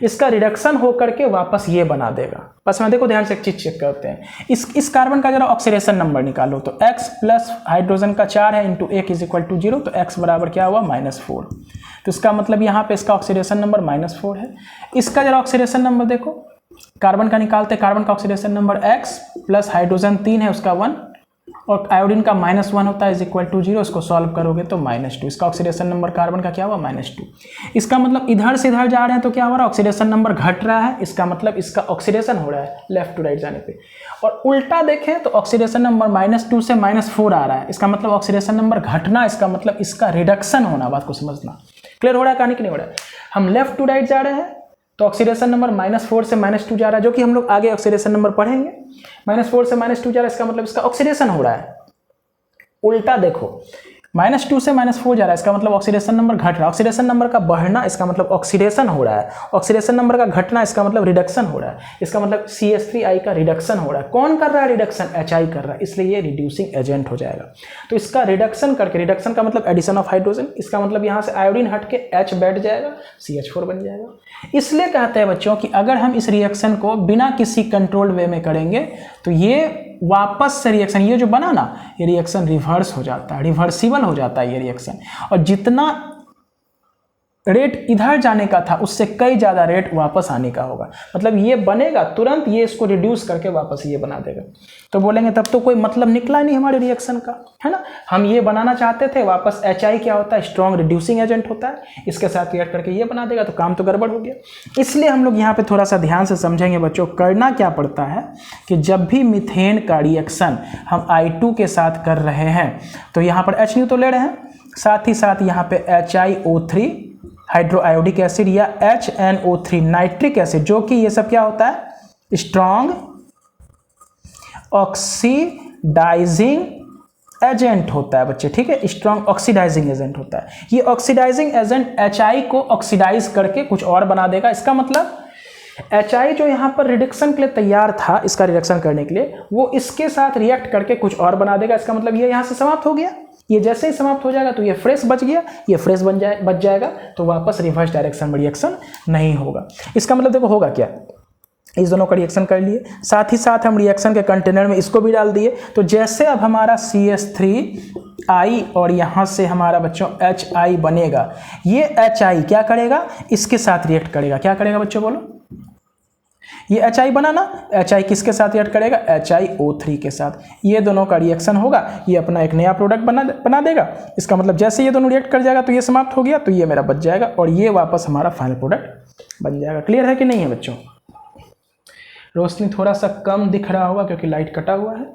इसका रिडक्शन होकर के वापस ये बना देगा। बस में देखो ध्यान से एक चीज चेक करते हैं। इस कार्बन का जरा ऑक्सीडेशन नंबर निकालो, तो X प्लस हाइड्रोजन का 4 है इंटू 1 इज इक्वल टू 0, तो X बराबर क्या हुआ? -4। तो इसका मतलब यहाँ पे इसका ऑक्सीडेशन नंबर -4 है। इसका जरा ऑक्सीडेशन नंबर देखो, कार्बन का निकालते, कार्बन का oxidation number X plus hydrogen 3 है उसका 1 और आयोडीन का -1 होता है इज इक्वल टू 0, इसको सॉल्व करोगे तो -2। इसका ऑक्सीडेशन नंबर कार्बन का क्या हुआ? -2। इसका मतलब इधर से इधर जा रहे हैं तो क्या हो रहा है? ऑक्सीडेशन नंबर घट रहा है, इसका मतलब इसका ऑक्सीडेशन हो रहा है लेफ्ट टू राइट जाने पे। और उल्टा देखें तो ऑक्सीडेशन नंबर -2 से -4 आ रहा है, इसका मतलब ऑक्सीडेशन नंबर घटना, इसका मतलब इसका रिडक्शन होना। बात को समझना। क्लियर हो रहा है कहानी कि नहीं हो रहा है? हम लेफ्ट टू राइट जा रहे हैं तो ऑक्सीडेशन नंबर -4 से -2 जा रहा है, जो कि हम लोग आगे ऑक्सीडेशन नंबर पढ़ेंगे। -4 से -2 जा रहा है, इसका मतलब इसका ऑक्सीडेशन हो रहा है। उल्टा देखो, -2 से -4 जा रहा है, इसका मतलब ऑक्सीडेशन नंबर घट रहा है। ऑक्सीडेशन नंबर का बढ़ना, इसका मतलब ऑक्सीडेशन हो रहा है। ऑक्सीडेशन नंबर का घटना, इसका मतलब रिडक्शन हो रहा है। इसका मतलब CH3I का रिडक्शन हो रहा है। कौन कर रहा है रिडक्शन? HI कर रहा है, इसलिए ये रिड्यूसिंग एजेंट हो जाएगा। तो इसका रिडक्शन करके, रिडक्शन का मतलब एडिशन ऑफ हाइड्रोजन, इसका मतलब यहाँ से आयोडीन हट के H बैठ जाएगा, CH4 बन जाएगा। इसलिए कहते हैं बच्चों कि अगर हम इस रिएक्शन को बिना किसी कंट्रोल्ड वे में करेंगे तो ये वापस से रिएक्शन, ये जो बना ना, ये रिएक्शन रिवर्स हो जाता है, रिवर्सिबल हो जाता है ये रिएक्शन। और जितना रेट इधर जाने का था उससे कई ज़्यादा रेट वापस आने का होगा। मतलब ये बनेगा तुरंत, ये इसको रिड्यूस करके वापस ये बना देगा। तो बोलेंगे तब तो कोई मतलब निकला नहीं हमारे रिएक्शन का, है ना। हम ये बनाना चाहते थे, वापस HI क्या होता है? स्ट्रॉन्ग रिड्यूसिंग एजेंट होता है, इसके साथ रिएक्ट करके ये बना देगा, तो काम तो गड़बड़ हो गया। इसलिए हम लोग यहाँ पे थोड़ा सा ध्यान से समझेंगे बच्चों। करना क्या पड़ता है कि जब भी मीथेन का रिएक्शन हम I2 के साथ कर रहे हैं तो यहाँ पर HNu तो ले रहे हैं, साथ ही साथ यहाँ पे HiO3 हाइड्रोआयोडिक एसिड या HNO3 नाइट्रिक एसिड, जो कि ये सब क्या होता है, स्ट्रॉन्ग ऑक्सीडाइजिंग एजेंट होता है बच्चे, ठीक है, स्ट्रॉन्ग ऑक्सीडाइजिंग एजेंट होता है। ये ऑक्सीडाइजिंग एजेंट HI को ऑक्सीडाइज करके कुछ और बना देगा। इसका मतलब HI जो यहाँ पर रिडक्शन के लिए तैयार था, इसका रिडक्शन करने के लिए, वो इसके साथ रिएक्ट करके कुछ और बना देगा। इसका मतलब ये यहाँ से समाप्त हो गया। ये जैसे ही समाप्त हो जाएगा तो ये फ्रेश बच गया, ये फ्रेश बच जाएगा, तो वापस रिवर्स डायरेक्शन में रिएक्शन नहीं होगा। इसका मतलब देखो होगा क्या, इस दोनों का रिएक्शन कर लिए, साथ ही साथ हम रिएक्शन के कंटेनर में इसको भी डाल दिए। तो जैसे अब हमारा CH3I और यहाँ से हमारा बच्चों HI बनेगा, ये HI क्या करेगा, इसके साथ रिएक्ट करेगा। क्या करेगा बच्चों बोलो, ये HI बना ना, HI किसके साथ रिएक्ट करेगा, HiO3 के साथ। ये दोनों का रिएक्शन होगा, ये अपना एक नया प्रोडक्ट बना देगा। इसका मतलब जैसे ये दोनों रिएक्ट कर जाएगा तो ये समाप्त हो गया, तो ये मेरा बच जाएगा और ये वापस हमारा फाइनल प्रोडक्ट बन जाएगा। क्लियर है कि नहीं है बच्चों? रोशनी थोड़ा सा कम दिख रहा होगा क्योंकि लाइट कटा हुआ है,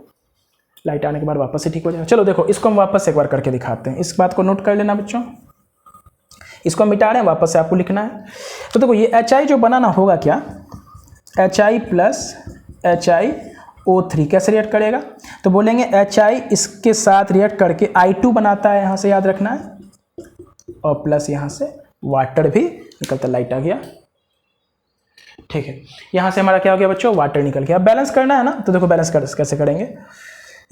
लाइट आने के बाद वापस से ठीक हो जाएगा। चलो देखो, इसको हम वापस एक बार करके दिखाते हैं। इस बात को नोट कर लेना बच्चों, इसको हम मिटा रहे हैं, वापस से आपको लिखना है। तो देखो ये HI जो बनाना होगा क्या, HI प्लस HiO3 कैसे रिएक्ट करेगा, तो बोलेंगे HI इसके साथ रिएक्ट करके I2 बनाता है, यहाँ से याद रखना है, और प्लस यहाँ से वाटर भी निकलता, लाइट आ गया, ठीक है। यहाँ से हमारा क्या हो गया बच्चों, वाटर निकल गया। अब बैलेंस करना है ना, तो देखो बैलेंस कैसे करेंगे।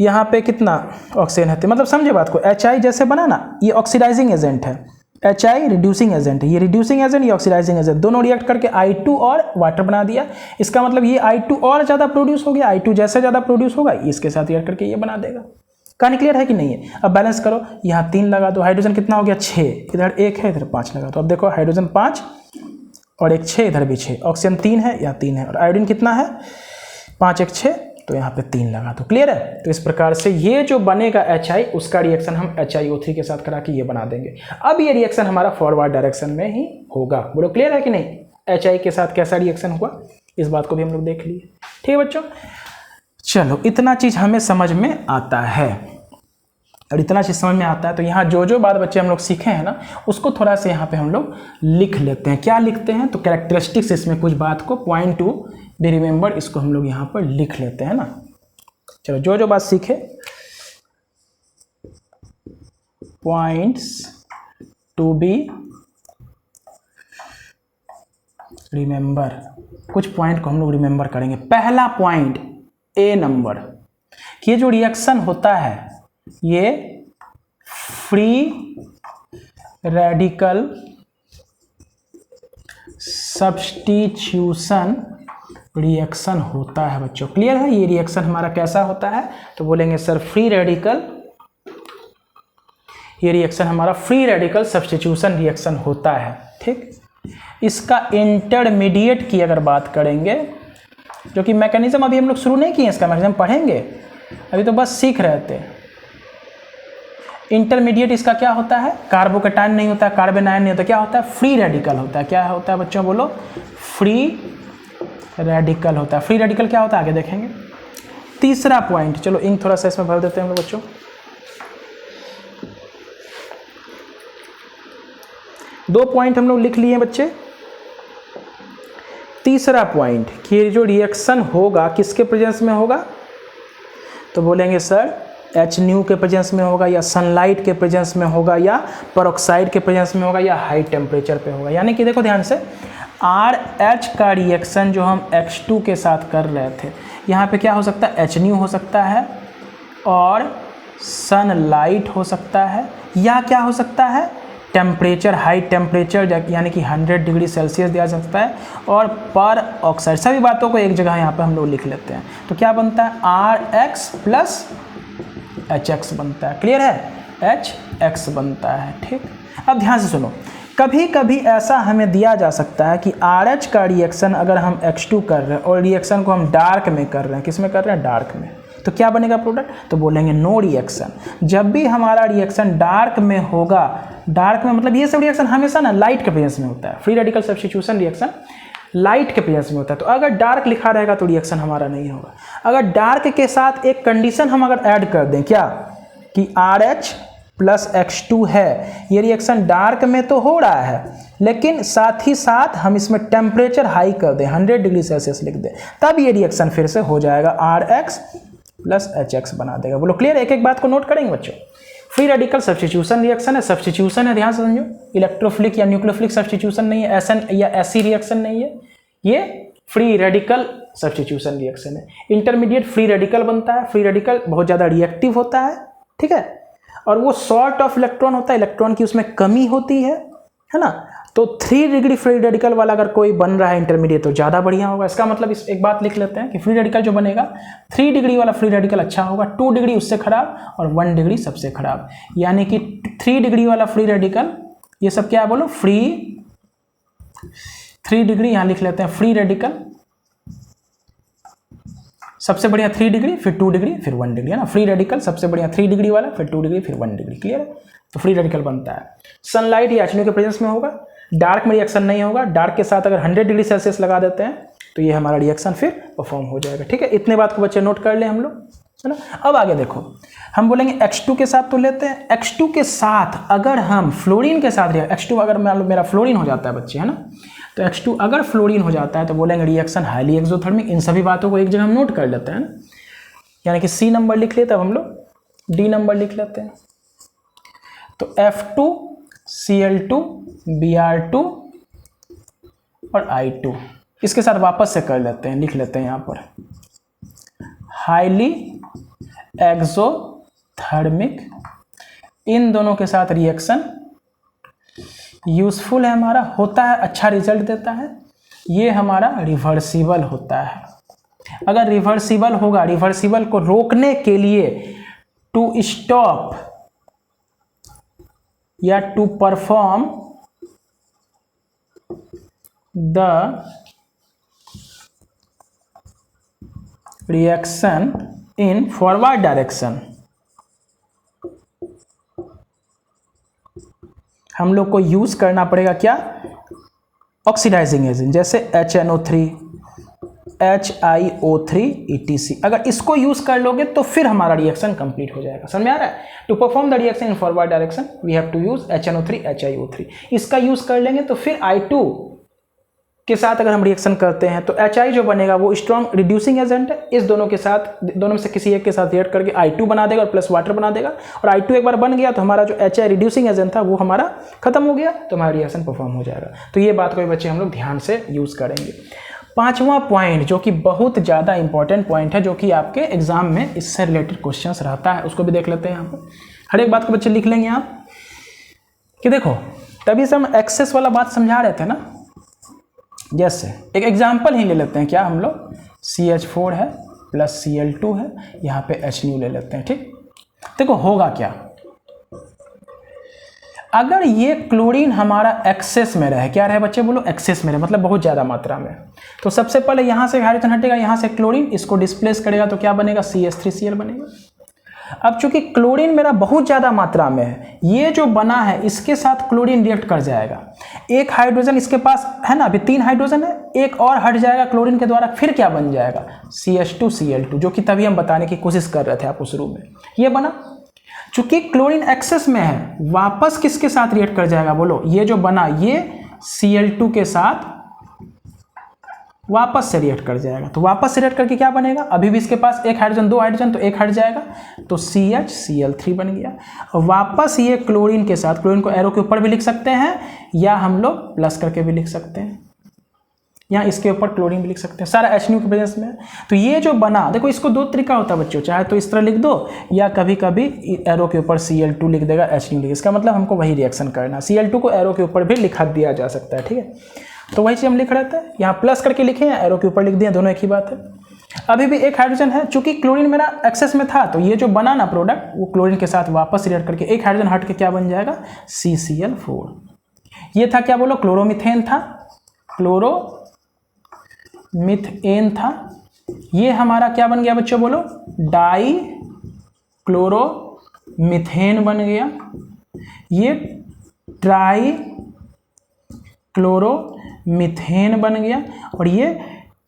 यहाँ पे कितना ऑक्सीजन है, मतलब समझे बात को, HI जैसे बना ना, ये ऑक्सीडाइजिंग एजेंट है, HI रिड्यूसिंग एजेंट है, ये रिड्यूसिंग एजेंट, ये ऑक्सीडाइजिंग एजेंट, दोनों रिएक्ट करके I2 और वाटर बना दिया। इसका मतलब ये I2 और ज़्यादा प्रोड्यूस हो गया, I2 जैसे ज़्यादा प्रोड्यूस होगा इसके साथ रिएक्ट करके ये बना देगा। कहानी क्लियर है कि नहीं है? अब बैलेंस करो, यहाँ 3 लगा दो, हाइड्रोजन कितना हो गया 6, इधर 1 है, इधर 5 लगा दो। अब देखो हाइड्रोजन 5 और 1 6, इधर भी 6, ऑक्सीजन 3 है, यहाँ 3 है, और आयोडीन कितना है 5 1 6, तो यहाँ पे 3 लगा दो। क्लियर है? तो इस प्रकार से ये जो बनेगा HI, उसका रिएक्शन हम HiO3 के साथ करा के ये बना देंगे। अब ये रिएक्शन हमारा फॉरवर्ड डायरेक्शन में ही होगा। बोलो क्लियर है कि नहीं? HI के साथ कैसा रिएक्शन हुआ, इस बात को भी हम लोग देख लिए। ठीक है बच्चों, चलो इतना चीज़ हमें समझ में आता है, और इतना चीज़ समझ में आता है तो यहाँ जो बात बच्चे हम लोग सीखे हैं ना, उसको थोड़ा सा यहाँ पे हम लोग लिख लेते हैं। क्या लिखते हैं, तो कैरेक्टरिस्टिक्स, इसमें कुछ बात को पॉइंट टू बी रिमेंबर, इसको हम लोग यहाँ पर लिख लेते हैं ना। चलो जो बात सीखे, पॉइंट्स टू बी रिमेंबर, कुछ पॉइंट को हम लोग रिमेंबर करेंगे। पहला पॉइंट A नंबर, कि ये जो रिएक्शन होता है ये फ्री रेडिकल सब्स्टिट्यूशन रिएक्शन होता है बच्चों। क्लियर है? ये रिएक्शन हमारा कैसा होता है, तो बोलेंगे सर फ्री रेडिकल, ये रिएक्शन हमारा फ्री रेडिकल सब्स्टिट्यूशन रिएक्शन होता है। ठीक, इसका इंटरमीडिएट की अगर बात करेंगे, जो कि मैकेनिज्म अभी हम लोग शुरू नहीं किए, इसका मैकेनिज्म पढ़ेंगे, अभी तो बस सीख रहे थे। इंटरमीडिएट इसका क्या होता है, कार्बोकेटाइन नहीं होता, कार्बेनाइन नहीं होता, क्या होता है, फ्री रेडिकल होता है। क्या होता है बच्चों बोलो, फ्री रेडिकल होता है। फ्री रेडिकल क्या होता है आगे देखेंगे। तीसरा पॉइंट, चलो इंक थोड़ा सा इसमें भर देते हैं हम लोग बच्चों। दो पॉइंट हम लोग लिख लिए बच्चे। तीसरा पॉइंट कि जो रिएक्शन होगा किसके प्रेजेंस में होगा, तो बोलेंगे सर HNu के प्रेजेंस में होगा, या सनलाइट के प्रेजेंस में होगा, या पेरोक्साइड के प्रेजेंस में होगा, या हाई टेम्परेचर पे होगा। यानी कि देखो ध्यान से, RH का रिएक्शन जो हम X2 के साथ कर रहे थे, यहाँ पे क्या हो सकता है, HNu हो सकता है, और सनलाइट हो सकता है, या क्या हो सकता है, टेम्परेचर, हाई टेम्परेचर यानी कि 100 डिग्री सेल्सियस दिया जा सकता है, और पर ऑक्साइड। सभी बातों को एक जगह यहाँ पे हम लोग लिख लेते हैं। तो क्या बनता है, RH प्लस HX बनता है। क्लियर है? HX बनता है। ठीक, अब ध्यान से सुनो, कभी कभी ऐसा हमें दिया जा सकता है कि RH का रिएक्शन अगर हम X2 कर रहे हैं और रिएक्शन को हम डार्क में कर रहे हैं, किस में कर रहे हैं, डार्क में, तो क्या बनेगा प्रोडक्ट, तो बोलेंगे नो रिएक्शन। जब भी हमारा रिएक्शन डार्क में होगा, डार्क में मतलब ये सब रिएक्शन हमेशा ना लाइट के प्रेजेंस में होता है। Free radical substitution reaction light के प्रेजेंस में होता है। तो अगर डार्क लिखा रहेगा तो रिएक्शन हमारा नहीं होगा। अगर डार्क के साथ एक कंडीशन हम अगर ऐड कर दें, क्या, कि RH प्लस X2 है। ये रिएक्शन डार्क में तो हो रहा है, लेकिन साथ ही साथ हम इसमें टेम्परेचर हाई कर दें, 100 डिग्री सेल्सियस लिख दें, तब ये रिएक्शन फिर से हो जाएगा, RX प्लस HX बना देगा। बोलो क्लियर? एक एक बात को नोट करेंगे बच्चों। फ्री रेडिकल सब्स्टिट्यूशन रिएक्शन है, सब्स्टिट्यूशन है, ध्यान से समझो। इलेक्ट्रोफिलिक या न्यूक्लियोफिलिक सब्स्टिट्यूशन नहीं है, SN या SC रिएक्शन नहीं है, ये फ्री रेडिकल सब्स्टिट्यूशन रिएक्शन है। इंटरमीडिएट फ्री रेडिकल बनता है। फ्री रेडिकल बहुत ज़्यादा रिएक्टिव होता है, ठीक है, और वो शॉर्ट ऑफ इलेक्ट्रॉन होता है, इलेक्ट्रॉन की उसमें कमी होती है ना। तो 3 डिग्री फ्री रेडिकल वाला अगर कोई बन रहा है इंटरमीडिएट तो ज़्यादा बढ़िया होगा। इसका मतलब इस एक बात लिख लेते हैं कि फ्री रेडिकल जो बनेगा 3 डिग्री वाला फ्री रेडिकल अच्छा होगा, 2 डिग्री उससे खराब और 1 डिग्री सबसे खराब। यानी कि 3 डिग्री वाला फ्री रेडिकल, ये सब क्या है बोलो? फ्री 3 डिग्री, यहाँ लिख लेते हैं फ्री रेडिकल सबसे बढ़िया 3 डिग्री, फिर 2 डिग्री, फिर 1 डिग्री, है ना। फ्री रेडिकल सबसे बढ़िया 3 डिग्री वाला, फिर 2 डिग्री, फिर 1 डिग्री। क्लियर है? तो फ्री रेडिकल बनता है। सनलाइट या HNO के प्रेजेंस में होगा, डार्क में रिएक्शन नहीं होगा। डार्क के साथ अगर 100 डिग्री सेल्सियस लगा देते हैं तो ये हमारा रिएक्शन फिर परफॉर्म हो जाएगा, ठीक है। इतने बात को बच्चे नोट कर ले हम लोग, है ना। अब आगे देखो, हम बोलेंगे X2 के साथ तो लेते हैं। X2 के साथ अगर हम फ्लोरीन के साथ X2 अगर मान लो मेरा फ्लोरीन हो जाता है बच्चे, है ना, तो X2 अगर फ्लोरीन हो जाता है तो बोलेंगे रिएक्शन हाईली एक्सोथर्मिक। इन सभी बातों को एक जगह हम नोट कर लेते हैं ना, यानी कि C नंबर लिख लेते हैं, अब हम लोग D नंबर लिख लेते हैं। तो F2Cl2 Br2 और I2 इसके साथ वापस से कर लेते हैं, लिख लेते हैं यहाँ पर हाईली एक्सोथर्मिक। इन दोनों के साथ रिएक्शन यूजफुल है, हमारा होता है, अच्छा रिजल्ट देता है। ये हमारा रिवर्सिबल होता है। अगर रिवर्सिबल होगा, रिवर्सिबल को रोकने के लिए टू स्टॉप या to perform the reaction in forward direction, हम लोग को यूज करना पड़ेगा क्या? ऑक्सीडाइजिंग एजेंट, जैसे HNO3, HiO3 ETC। अगर इसको यूज कर लोगे तो फिर हमारा रिएक्शन कंप्लीट हो जाएगा। समझ में आ रहा है? To perform the reaction in forward direction we have to use HNO3 HiO3। इसका यूज कर लेंगे तो फिर I2 के साथ अगर हम रिएक्शन करते हैं तो HI जो बनेगा वो स्ट्रॉन्ग रिड्यूसिंग एजेंट है। इस दोनों के साथ, दोनों में से किसी एक के साथ रिएक्ट करके I2 बना देगा और प्लस वाटर बना देगा। और I2 एक बार बन गया तो हमारा जो HI रिड्यूसिंग एजेंट था वो हमारा खत्म हो गया, तो हमारा रिएक्शन परफॉर्म हो जाएगा। तो ये बात को बच्चे हम लोग ध्यान से यूज करेंगे। 5वां पॉइंट जो कि बहुत ज़्यादा इंपॉर्टेंट पॉइंट है, जो कि आपके एग्जाम में इससे रिलेटेड क्वेश्चंस रहता है, उसको भी देख लेते हैं यहाँ पर। हर एक बात को बच्चे लिख लेंगे आप कि देखो, तभी से हम एक्सेस वाला बात समझा रहे थे ना। जैसे एक एग्जाम्पल ही ले लेते हैं, क्या हम लोग CH4 है प्लस Cl2 है, यहाँ पे HNO ले लेते हैं, ठीक। देखो होगा क्या, अगर ये क्लोरीन हमारा एक्सेस में रहे, क्या रहे बच्चे बोलो? एक्सेस में रहे, मतलब बहुत ज़्यादा मात्रा में, तो सबसे पहले यहाँ से हाइड्रोजन हटेगा, यहाँ से क्लोरीन, इसको डिस्प्लेस करेगा तो क्या बनेगा? CH3Cl बनेगा। अब चूंकि क्लोरीन मेरा बहुत ज़्यादा मात्रा में है, ये जो बना है इसके साथ क्लोरीन रिएक्ट कर जाएगा। एक हाइड्रोजन इसके पास है ना, अभी 3 हाइड्रोजन है, एक और हट जाएगा क्लोरीन के द्वारा, फिर क्या बन जाएगा? CH2Cl2, जो कि तभी हम बताने की कोशिश कर रहे थे आपको शुरू में। ये बना, चूंकि क्लोरीन एक्सेस में है, वापस किसके साथ रिएक्ट कर जाएगा बोलो? ये जो बना ये Cl2 के साथ वापस से रिएक्ट कर जाएगा। तो वापस से रिएक्ट करके क्या बनेगा? अभी भी इसके पास एक हाइड्रोजन, 2 हाइड्रोजन, तो एक हट जाएगा, तो CHCl3 बन गया। वापस ये क्लोरीन के साथ, क्लोरीन को एरो के ऊपर भी लिख सकते हैं या हम लोग प्लस करके भी लिख सकते हैं, या इसके ऊपर क्लोरीन भी लिख सकते हैं, सारा HNO के प्रेजेंस में। तो ये जो बना, देखो इसको 2 तरीका होता है बच्चों, चाहे तो इस तरह लिख दो या कभी कभी एरो के ऊपर Cl2 लिख देगा, HNO लिख, इसका मतलब हमको वही रिएक्शन करना। Cl2 को एरो के ऊपर भी लिखा दिया जा सकता है, ठीक है। तो वही चीज़ हम लिख रहे थे, यहाँ प्लस करके लिखे या एरो के ऊपर लिख दिए, दोनों एक ही बात है। अभी भी एक हाइड्रोजन है, चूंकि क्लोरीन मेरा एक्सेस में था, तो ये जो बना ना प्रोडक्ट, वो क्लोरीन के साथ वापस रिएक्ट करके एक हाइड्रोजन हट के क्या बन जाएगा? CCl4। ये था क्या बोलो? क्लोरोमीथेन था, क्लोरोमीथेन था। ये हमारा क्या बन गया बच्चों बोलो? डाई क्लोरोमीथेन बन गया। ये ट्राई क्लोरोमीथेन बन गया, और ये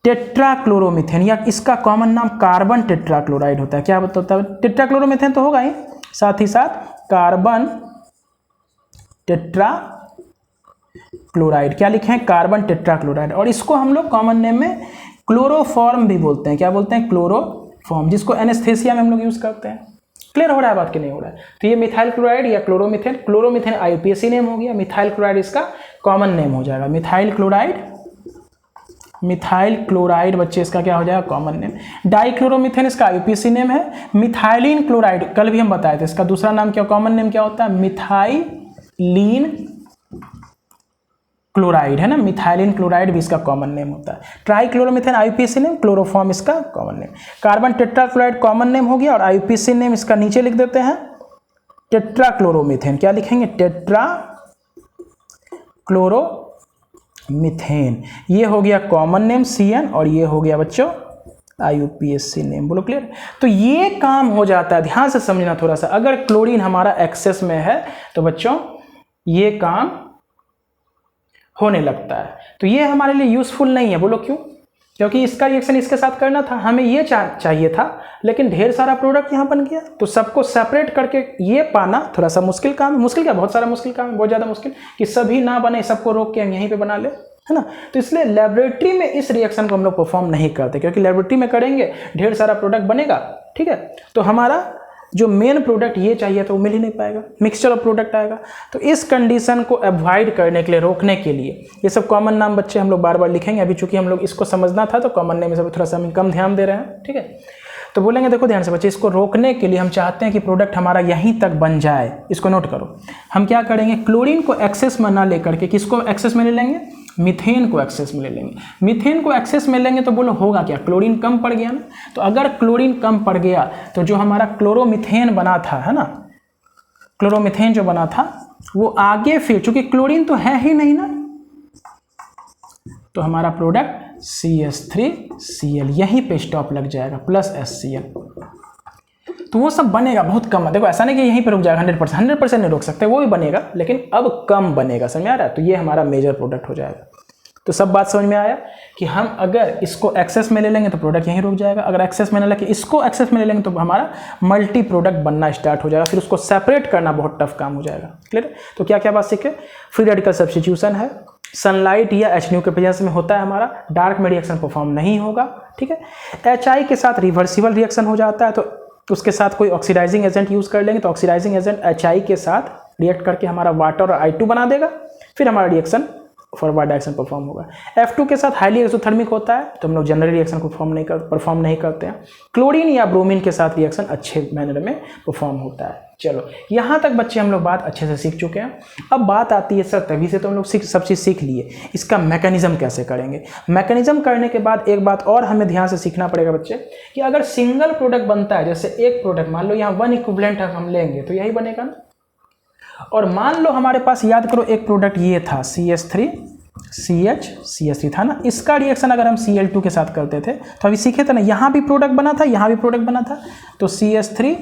टेट्राक्लोरोमीथेन, या इसका कॉमन नाम कार्बन टेट्राक्लोराइड होता है। क्या होता है? टेट्राक्लोरोमीथेन तो होगा ही, साथ ही साथ कार्बन टेट्रा क्लोराइड। क्या लिखे हैं? Carbon tetra chloride. और इसको हम लोग कॉमन नेम में क्लोरोफॉर्म भी बोलते हैं। क्या बोलते हैं? क्लोरोफॉर्म, जिसको एनेस्थेसिया में हम लोग यूज़ करते हैं। क्लियर हो रहा है बात कि नहीं हो रहा है? तो ये मिथाइल क्लोराइड या क्लोरोमीथेन, क्लोरोमीथेन IUPAC नेम हो गया, मिथाइल क्लोराइड इसका कॉमन नेम हो जाएगा। मिथाइल क्लोराइड बच्चे इसका क्या हो जाएगा? Common name. डाइक्लोरोमीथेन इसका IUPAC नेम है। मिथाइलिन क्लोराइड कल भी हम बताए थे, इसका दूसरा नाम क्या, कॉमन नेम क्या होता है? मिथाइलिन क्लोराइड है ना, मिथाइलिन क्लोराइड भी इसका कॉमन नेम होता है। ट्राइक्लोरोमीथेन IUPAC नेम, क्लोरोफॉर्म इसका common name. Carbon tetra chloride common name हो गया और IUPAC नेम इसका नीचे लिख देते हैं टेट्रा क्लोरोमीथेन। क्या लिखेंगे? Tetra chloromethane. ये हो गया कॉमन नेम CN और ये हो गया बच्चों IUPAC नेम। बोलो क्लियर? तो ये काम हो जाता है, ध्यान से समझना थोड़ा सा। अगर क्लोरीन हमारा एक्सेस में है तो बच्चों ये काम होने लगता है। तो ये हमारे लिए यूजफुल नहीं है। बोलो क्यों? क्योंकि इसका रिएक्शन इसके साथ करना था, हमें ये चाहिए था, लेकिन ढेर सारा प्रोडक्ट यहाँ बन गया। तो सबको सेपरेट करके ये पाना थोड़ा सा मुश्किल काम है। मुश्किल क्या, बहुत सारा मुश्किल काम है, बहुत ज़्यादा मुश्किल, कि सभी ना बने, सबको रोक के हम यहीं पे बना ले, है ना। तो इसलिए लेबोरेटरी में इस रिएक्शन को हम लोग परफॉर्म नहीं करते, क्योंकि लेबोरेटरी में करेंगे ढेर सारा प्रोडक्ट बनेगा, ठीक है, तो हमारा जो मेन प्रोडक्ट ये चाहिए तो वो मिल ही नहीं पाएगा, मिक्सचर ऑफ प्रोडक्ट आएगा। तो इस कंडीशन को अवॉइड करने के लिए, रोकने के लिए, ये सब कॉमन नाम बच्चे हम लोग बार बार लिखेंगे। अभी चूंकि हम लोग इसको समझना था तो कॉमन नेम में सब थोड़ा सा हम कम ध्यान दे रहे हैं, ठीक है। तो बोलेंगे देखो ध्यान से बच्चे, इसको रोकने के लिए हम चाहते हैं कि प्रोडक्ट हमारा यहीं तक बन जाए। इसको नोट करो, हम क्या करेंगे, क्लोरीन को एक्सेस में ना लेकर के किसको एक्सेस में ले लेंगे? मीथेन को एक्सेस में ले लेंगे। मीथेन को एक्सेस में लेंगे तो बोलो होगा क्या? क्लोरीन कम पड़ गया ना। तो अगर क्लोरीन कम पड़ गया तो जो हमारा क्लोरोमीथेन बना था, है ना, क्लोरोमीथेन जो बना था वो आगे फिर, चूंकि क्लोरीन तो है ही नहीं ना, तो हमारा प्रोडक्ट CH3Cl यहीं पे स्टॉप लग जाएगा, प्लस HCl। तो वो सब बनेगा बहुत कम है। देखो ऐसा नहीं कि यहीं पे रुक जाएगा 100% नहीं रोक सकते, वो भी बनेगा, लेकिन अब कम बनेगा। समझ में आ रहा है? तो ये हमारा मेजर प्रोडक्ट हो जाएगा। तो सब बात समझ में आया कि हम अगर इसको एक्सेस में ले लेंगे तो प्रोडक्ट यहीं रुक जाएगा, अगर एक्सेस में ना लेके इसको एक्सेस में ले लेंगे तो हमारा मल्टी प्रोडक्ट बनना स्टार्ट हो जाएगा, फिर उसको सेपरेट करना बहुत टफ काम हो जाएगा। क्लियर? तो क्या क्या बात सीखे? फ्री रेडिकल सब्स्टिट्यूशन है, सनलाइट या HNO के प्रेजेंस में होता है हमारा, डार्क में रिएक्शन परफॉर्म नहीं होगा, ठीक है। HI के साथ रिवर्सिबल रिएक्शन हो जाता है, तो उसके साथ कोई ऑक्सीडाइजिंग एजेंट यूज़ कर लेंगे तो ऑक्सीडाइजिंग एजेंट HI के साथ रिएक्ट करके हमारा वाटर और I2 बना देगा, फिर हमारा रिएक्शन फॉरवर्ड डायरेक्शन परफॉर्म होगा। F2 के साथ हाईली एक्सोथर्मिक होता है तो हम लोग जनरल रिएक्शन को परफॉर्म नहीं करते हैं। क्लोरीन या ब्रोमीन के साथ रिएक्शन अच्छे मैनर में परफॉर्म होता है। चलो यहाँ तक बच्चे हम लोग बात अच्छे से सीख चुके हैं। अब बात आती है सर तभी से तो हम लोग सब चीज़ सीख लिए, इसका मैकेनिज्म कैसे करेंगे। मैकेनिज्म करने के बाद एक बात और हमें ध्यान से सीखना पड़ेगा बच्चे, कि अगर सिंगल प्रोडक्ट बनता है, जैसे एक प्रोडक्ट मान लो यहाँ 1 इक्विवेलेंट हम लेंगे तो यही बनेगा ना। और मान लो हमारे पास, याद करो, एक प्रोडक्ट ये था CH3 था ना, इसका रिएक्शन अगर हम Cl2 के साथ करते थे तो अभी सीखे थे ना, यहाँ भी प्रोडक्ट बना था, यहाँ भी प्रोडक्ट बना था, तो CH3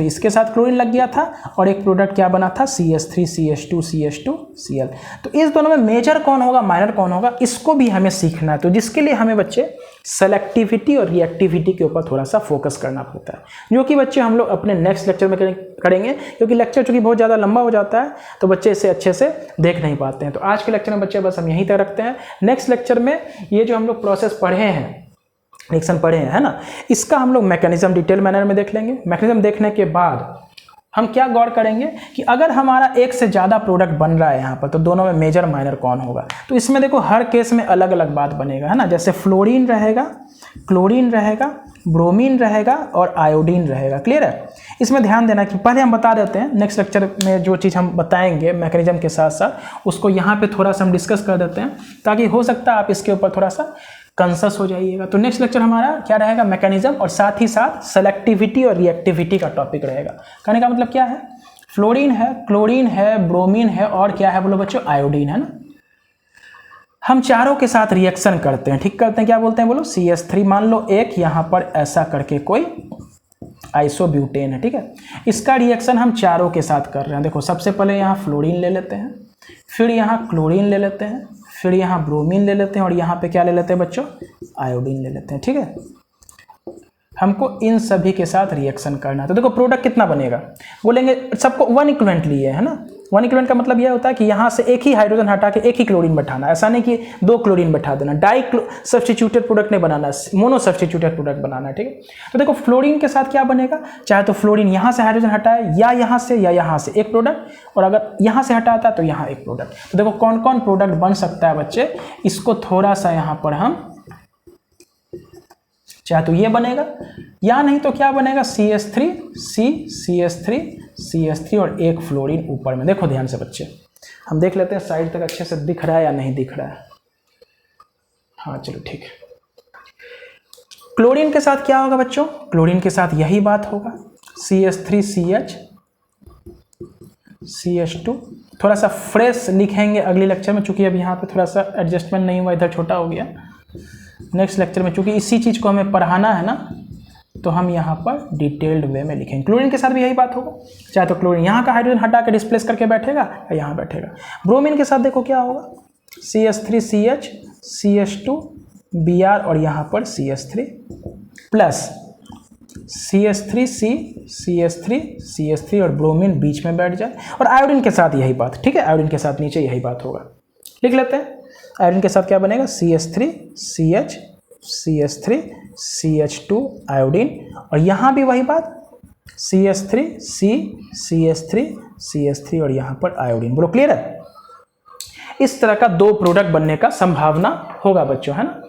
इसके साथ क्लोरीन लग गया था और एक प्रोडक्ट क्या बना था, CH3CH2CL। तो इस दोनों में मेजर कौन होगा, माइनर कौन होगा, इसको भी हमें सीखना है। तो जिसके लिए हमें बच्चे सेलेक्टिविटी और रिएक्टिविटी के ऊपर थोड़ा सा फोकस करना पड़ता है, जो कि बच्चे हम लोग अपने नेक्स्ट लेक्चर में करेंगे, क्योंकि लेक्चर चूंकि बहुत ज़्यादा लंबा हो जाता है तो बच्चे इसे अच्छे से देख नहीं पाते हैं। तो आज के लेक्चर में बच्चे बस हम यहीं तक रखते हैं। नेक्स्ट लेक्चर में ये जो हम लोग प्रोसेस पढ़े हैं, रिएक्शन पढ़े हैं, है ना, इसका हम लोग मैकेनिज्म डिटेल मैनर में देख लेंगे। मैकेनिज्म देखने के बाद हम क्या गौर करेंगे कि अगर हमारा एक से ज़्यादा प्रोडक्ट बन रहा है यहाँ पर, तो दोनों में मेजर माइनर कौन होगा। तो इसमें देखो हर केस में अलग अलग बात बनेगा, है ना। जैसे फ्लोरीन रहेगा, क्लोरीन रहेगा, ब्रोमीन रहेगा और आयोडीन रहेगा। क्लियर है? इसमें ध्यान देना कि पहले हम बता देते हैं, नेक्स्ट लेक्चर में जो चीज़ हम बताएंगे मैकेनिज्म के साथ साथ उसको यहाँ पे थोड़ा सा हम डिस्कस कर देते हैं, ताकि हो सकता है आप इसके ऊपर थोड़ा सा कंसस हो जाइएगा। तो नेक्स्ट लेक्चर हमारा क्या रहेगा, मैकेनिज्म, और साथ ही साथ सेलेक्टिविटी और रिएक्टिविटी का टॉपिक रहेगा। कहने का मतलब क्या है, फ्लोरीन है, क्लोरीन है, ब्रोमीन है और क्या है बोलो बच्चों, आयोडीन, है ना। हम चारों के साथ रिएक्शन करते हैं, ठीक करते हैं, क्या बोलते हैं बोलो, CH3 मान लो एक यहाँ पर ऐसा करके कोई आइसोब्यूटेन है, ठीक है, इसका रिएक्शन हम चारों के साथ कर रहे हैं। देखो सबसे पहले यहाँ फ्लोरीन ले लेते हैं, फिर यहाँ क्लोरीन ले लेते हैं, फिर यहाँ ब्रोमीन ले लेते हैं और यहाँ पे क्या ले लेते हैं बच्चों, आयोडीन ले लेते हैं, ठीक है। हमको इन सभी के साथ रिएक्शन करना है। तो देखो प्रोडक्ट कितना बनेगा, बोलेंगे सबको वन इक्विवेलेंट लिए है ना। वन इक्विवेलेंट का मतलब यह होता है कि यहाँ से एक ही हाइड्रोजन हटा के एक ही क्लोरीन बैठाना, ऐसा नहीं कि दो क्लोरीन बैठा देना। डाई सब्स्टिट्यूटेड प्रोडक्ट नहीं बनाना, मोनो सब्स्टिट्यूटेड प्रोडक्ट बनाना है, ठीक है। तो देखो फ्लोरीन के साथ क्या बनेगा, चाहे तो फ्लोरीन यहाँ से हाइड्रोजन हटाए या यहाँ से एक प्रोडक्ट, और अगर यहाँ से हटाता है तो यहाँ एक प्रोडक्ट। तो देखो कौन कौन प्रोडक्ट बन सकता है बच्चे, इसको थोड़ा सा यहाँ पर हम, चाहे तो ये बनेगा या नहीं तो क्या बनेगा, CH3 CH3 और एक फ्लोरीन ऊपर में। देखो ध्यान से बच्चे, हम देख लेते हैं साइड तक अच्छे से दिख रहा है या नहीं दिख रहा है। हाँ चलो ठीक है। क्लोरीन के साथ क्या होगा बच्चों, क्लोरीन के साथ यही बात होगा, CH3CH CH2। थोड़ा सा फ्रेश लिखेंगे अगले लेक्चर में, चूंकि अब यहाँ पे थोड़ा सा एडजस्टमेंट नहीं हुआ, इधर छोटा हो गया। नेक्स्ट लेक्चर में चूंकि इसी चीज़ को हमें पढ़ाना है ना, तो हम यहाँ पर डिटेल्ड वे में लिखेंगे। क्लोरीन के साथ भी यही बात होगा, चाहे तो क्लोरीन यहाँ का हाइड्रोजन हटा के डिस्प्लेस करके बैठेगा या यहाँ बैठेगा। ब्रोमीन के साथ देखो क्या होगा, CH3CH CH2 Br और यहाँ पर CH3 प्लस CH3C CH3 और ब्रोमीन बीच में बैठ जाए। और आयोडीन के साथ यही बात, ठीक है, आयोडीन के साथ नीचे यही बात होगा, लिख लेते हैं। आयोडीन के साथ क्या बनेगा, CH3 CH2 आयोडीन, और यहाँ भी वही बात, CH3 और यहाँ पर आयोडीन। बोलो क्लियर है। इस तरह का दो प्रोडक्ट बनने का संभावना होगा बच्चों, है ना।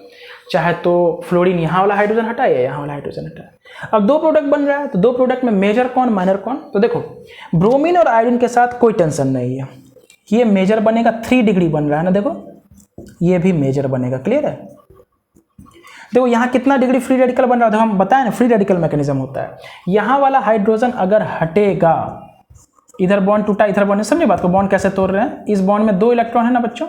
चाहे तो फ्लोरीन यहाँ वाला हाइड्रोजन हटाए या यहाँ वाला हाइड्रोजन हटाए। अब दो प्रोडक्ट बन रहा है, तो दो प्रोडक्ट में मेजर कौन माइनर कौन। तो देखो ब्रोमीन और आयोडीन के साथ कोई टेंशन नहीं है, ये मेजर बनेगा, 3 डिग्री बन रहा है ना, देखो ये भी मेजर बनेगा, क्लियर है। देखो यहाँ कितना डिग्री फ्री रेडिकल बन रहा है, तो हम बताएं ना फ्री रेडिकल मैकेनिज्म होता है। यहाँ वाला हाइड्रोजन अगर हटेगा, इधर बॉन्ड टूटा इधर बॉन्ड, समझे बात को, बॉन्ड कैसे तोड़ रहे हैं। इस बॉन्ड में 2 इलेक्ट्रॉन है ना बच्चों,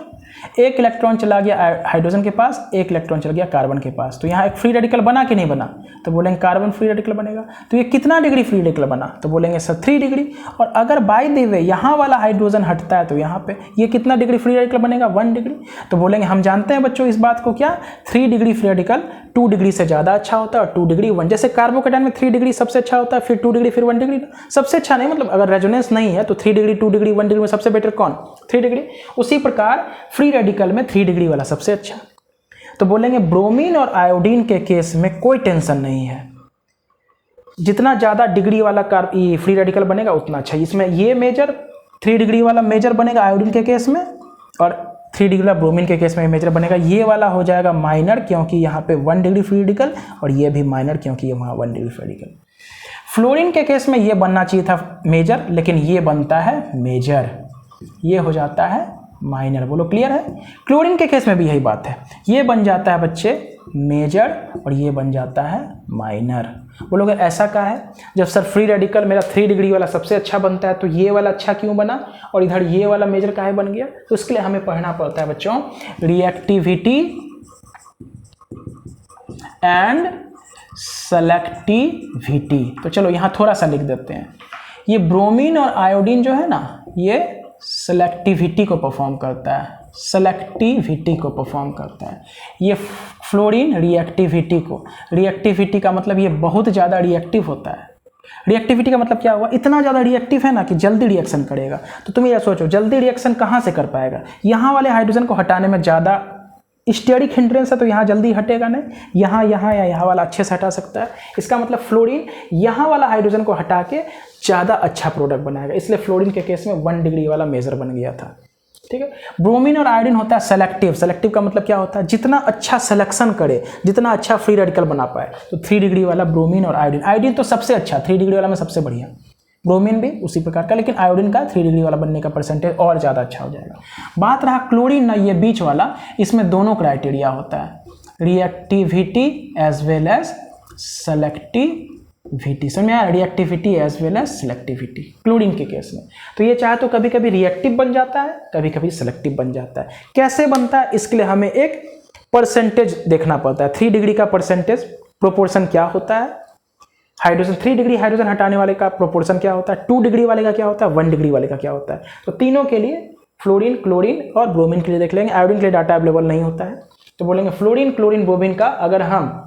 एक इलेक्ट्रॉन चला गया हाइड्रोजन के पास, एक इलेक्ट्रॉन चला गया कार्बन के पास, तो यहाँ एक फ्री रेडिकल बना कि नहीं बना, तो बोलेंगे कार्बन फ्री रेडिकल बनेगा। तो ये कितना डिग्री फ्री रेडिकल बना, तो बोलेंगे सर 3 डिग्री। और अगर बाय द वे यहाँ वाला हाइड्रोजन हटता है, तो यहाँ पे ये कितना डिग्री फ्री रेडिकल बनेगा, 1 डिग्री। तो बोलेंगे हम जानते हैं बच्चों इस बात को, क्या 3 डिग्री फ्री रेडिकल 2 डिग्री से ज़्यादा अच्छा होता है, और 2 डिग्री 1, जैसे कार्बोकेटाइन में 3 डिग्री सबसे अच्छा होता है, फिर 2 डिग्री फिर 1 डिग्री सबसे अच्छा नहीं, मतलब अगर रेजोनेंस नहीं है तो 3 डिग्री 2 डिग्री 1 डिग्री में सबसे बेटर कौन, 3 डिग्री। उसी प्रकार फ्री रेडिकल में 3 डिग्री वाला सबसे अच्छा। तो बोलेंगे ब्रोमीन और आयोडीन के केस में कोई टेंशन नहीं है, जितना ज़्यादा डिग्री वाला फ्री रेडिकल बनेगा उतना अच्छा। इसमें ये मेजर 3 डिग्री वाला मेजर बनेगा आयोडीन के केस में, और 3 डिग्री वाला ब्रोमीन के केस में मेजर बनेगा। ये वाला हो जाएगा माइनर, क्योंकि यहाँ पे 1 डिग्री फ्री रेडिकल, और ये भी माइनर क्योंकि ये वहाँ 1 डिग्री फ्री रेडिकल। फ्लोरीन के केस में ये बनना चाहिए था मेजर, लेकिन ये बनता है मेजर, ये हो जाता है माइनर। बोलो क्लियर है। क्लोरीन के केस में भी यही बात है, ये बन जाता है बच्चे मेजर और ये बन जाता है माइनर। बोलोगे ऐसा क्या है, जब सर फ्री रेडिकल मेरा 3 डिग्री वाला सबसे अच्छा बनता है, तो ये वाला अच्छा क्यों बना और इधर ये वाला मेजर काहे बन गया। तो इसके लिए हमें पढ़ना पड़ता है बच्चों रिएक्टिविटी एंड सेलेक्टिविटी। तो चलो यहाँ थोड़ा सा लिख देते हैं, ये ब्रोमीन और आयोडीन जो है ना, ये सेलेक्टिविटी को परफॉर्म करता है, सेलेक्टिविटी को परफॉर्म करता है। ये फ्लोरीन रिएक्टिविटी का मतलब ये बहुत ज़्यादा रिएक्टिव होता है। रिएक्टिविटी का मतलब क्या हुआ, इतना ज़्यादा रिएक्टिव है ना कि जल्दी रिएक्शन करेगा। तो तुम ये सोचो जल्दी रिएक्शन कहाँ से कर पाएगा, यहाँ वाले हाइड्रोजन को हटाने में ज़्यादा स्टेरिक हिंड्रेंस है, तो यहाँ जल्दी हटेगा नहीं, यहाँ या यहाँ वाला अच्छे से हटा सकता है। इसका मतलब फ्लोरीन यहाँ वाला हाइड्रोजन को हटा के ज़्यादा अच्छा प्रोडक्ट बनाएगा, इसलिए फ्लोरीन के केस में 1 डिग्री वाला मेजर बन गया था। ठीक है। ब्रोमीन और आयोडीन होता है सेलेक्टिव। सेलेक्टिव का मतलब क्या होता है, जितना अच्छा सिलेक्शन करे, जितना अच्छा फ्री रेडिकल बना पाए। तो 3 डिग्री वाला ब्रोमीन और आयोडीन, आयोडीन तो सबसे अच्छा, 3 डिग्री वाला में सबसे बढ़िया, ब्रोमीन भी उसी प्रकार का, लेकिन आयोडीन का 3 डिग्री वाला बनने का परसेंटेज और ज़्यादा अच्छा हो जाएगा। बात रहा क्लोरीन ना, ये बीच वाला, इसमें दोनों क्राइटेरिया होता है, reactivity as well as selectivity. समझ में आया, reactivity as well as selectivity chlorine के केस में। तो ये चाहे तो कभी कभी रिएक्टिव बन जाता है, कभी कभी सेलेक्टिव बन जाता है। कैसे बनता है, इसके लिए हमें एक परसेंटेज देखना पड़ता है। 3 डिग्री का परसेंटेज प्रोपोर्शन क्या होता है, हाइड्रोजन 3 डिग्री हाइड्रोजन हटाने वाले का प्रोपोर्शन क्या होता है, 2 डिग्री वाले का क्या होता है, 1 डिग्री वाले का क्या होता है। तो तीनों के लिए, फ्लोरीन, क्लोरीन और ब्रोमीन के लिए देख लेंगे। आयोडीन के लिए डाटा अवेलेबल नहीं होता है, तो बोलेंगे फ्लोरीन, क्लोरीन, ब्रोमीन का अगर हम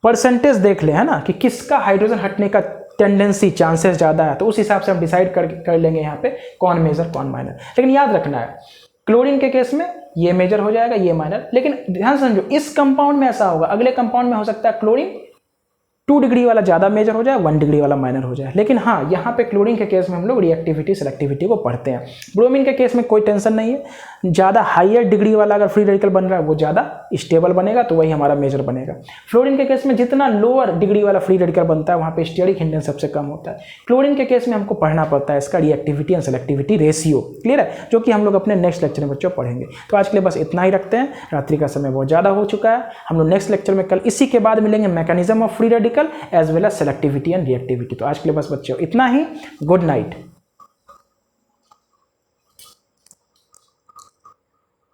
परसेंटेज देख ले, है ना, कि किसका हाइड्रोजन हटने का टेंडेंसी चांसेस ज़्यादा है, तो उस हिसाब से हम डिसाइड कर लेंगे यहाँ पे कौन मेजर कौन माइनर। लेकिन याद रखना है क्लोरीन के केस में ये मेजर हो जाएगा, ये माइनर। लेकिन ध्यान समझो, इस कंपाउंड में ऐसा होगा, अगले कंपाउंड में हो सकता है क्लोरीन 2 डिग्री वाला ज़्यादा मेजर हो जाए, 1 डिग्री वाला माइनर हो जाए। लेकिन हाँ, यहाँ पे क्लोरीन के केस में हम लोग रिएक्टिविटी सेलेक्टिविटी को पढ़ते हैं। ब्रोमीन के केस में कोई टेंशन नहीं है, ज़्यादा हाइयर डिग्री वाला अगर फ्री रेडिकल बन रहा है वो ज़्यादा स्टेबल बनेगा, तो वही हमारा मेजर बनेगा। फ्लोरीन के केस में जितना लोअर डिग्री वाला फ्री रेडिकल बनता है वहाँ पे स्टेरिक हिंडेंस सबसे कम होता है। क्लोरीन के केस में हमको पढ़ना पड़ता है इसका reactivity and selectivity ratio, clear है, जो कि हम लोग अपने नेक्स्ट लेक्चर में बच्चों पढ़ेंगे। तो आज के लिए बस इतना ही रखते हैं, रात्रि का समय बहुत ज़्यादा हो चुका है। हम लोग नेक्स्ट लेक्चर में कल इसी के बाद मिलेंगे mechanism of free radical as well as selectivity and reactivity. तो आज के लिए बस बच्चों इतना ही, गुड नाइट।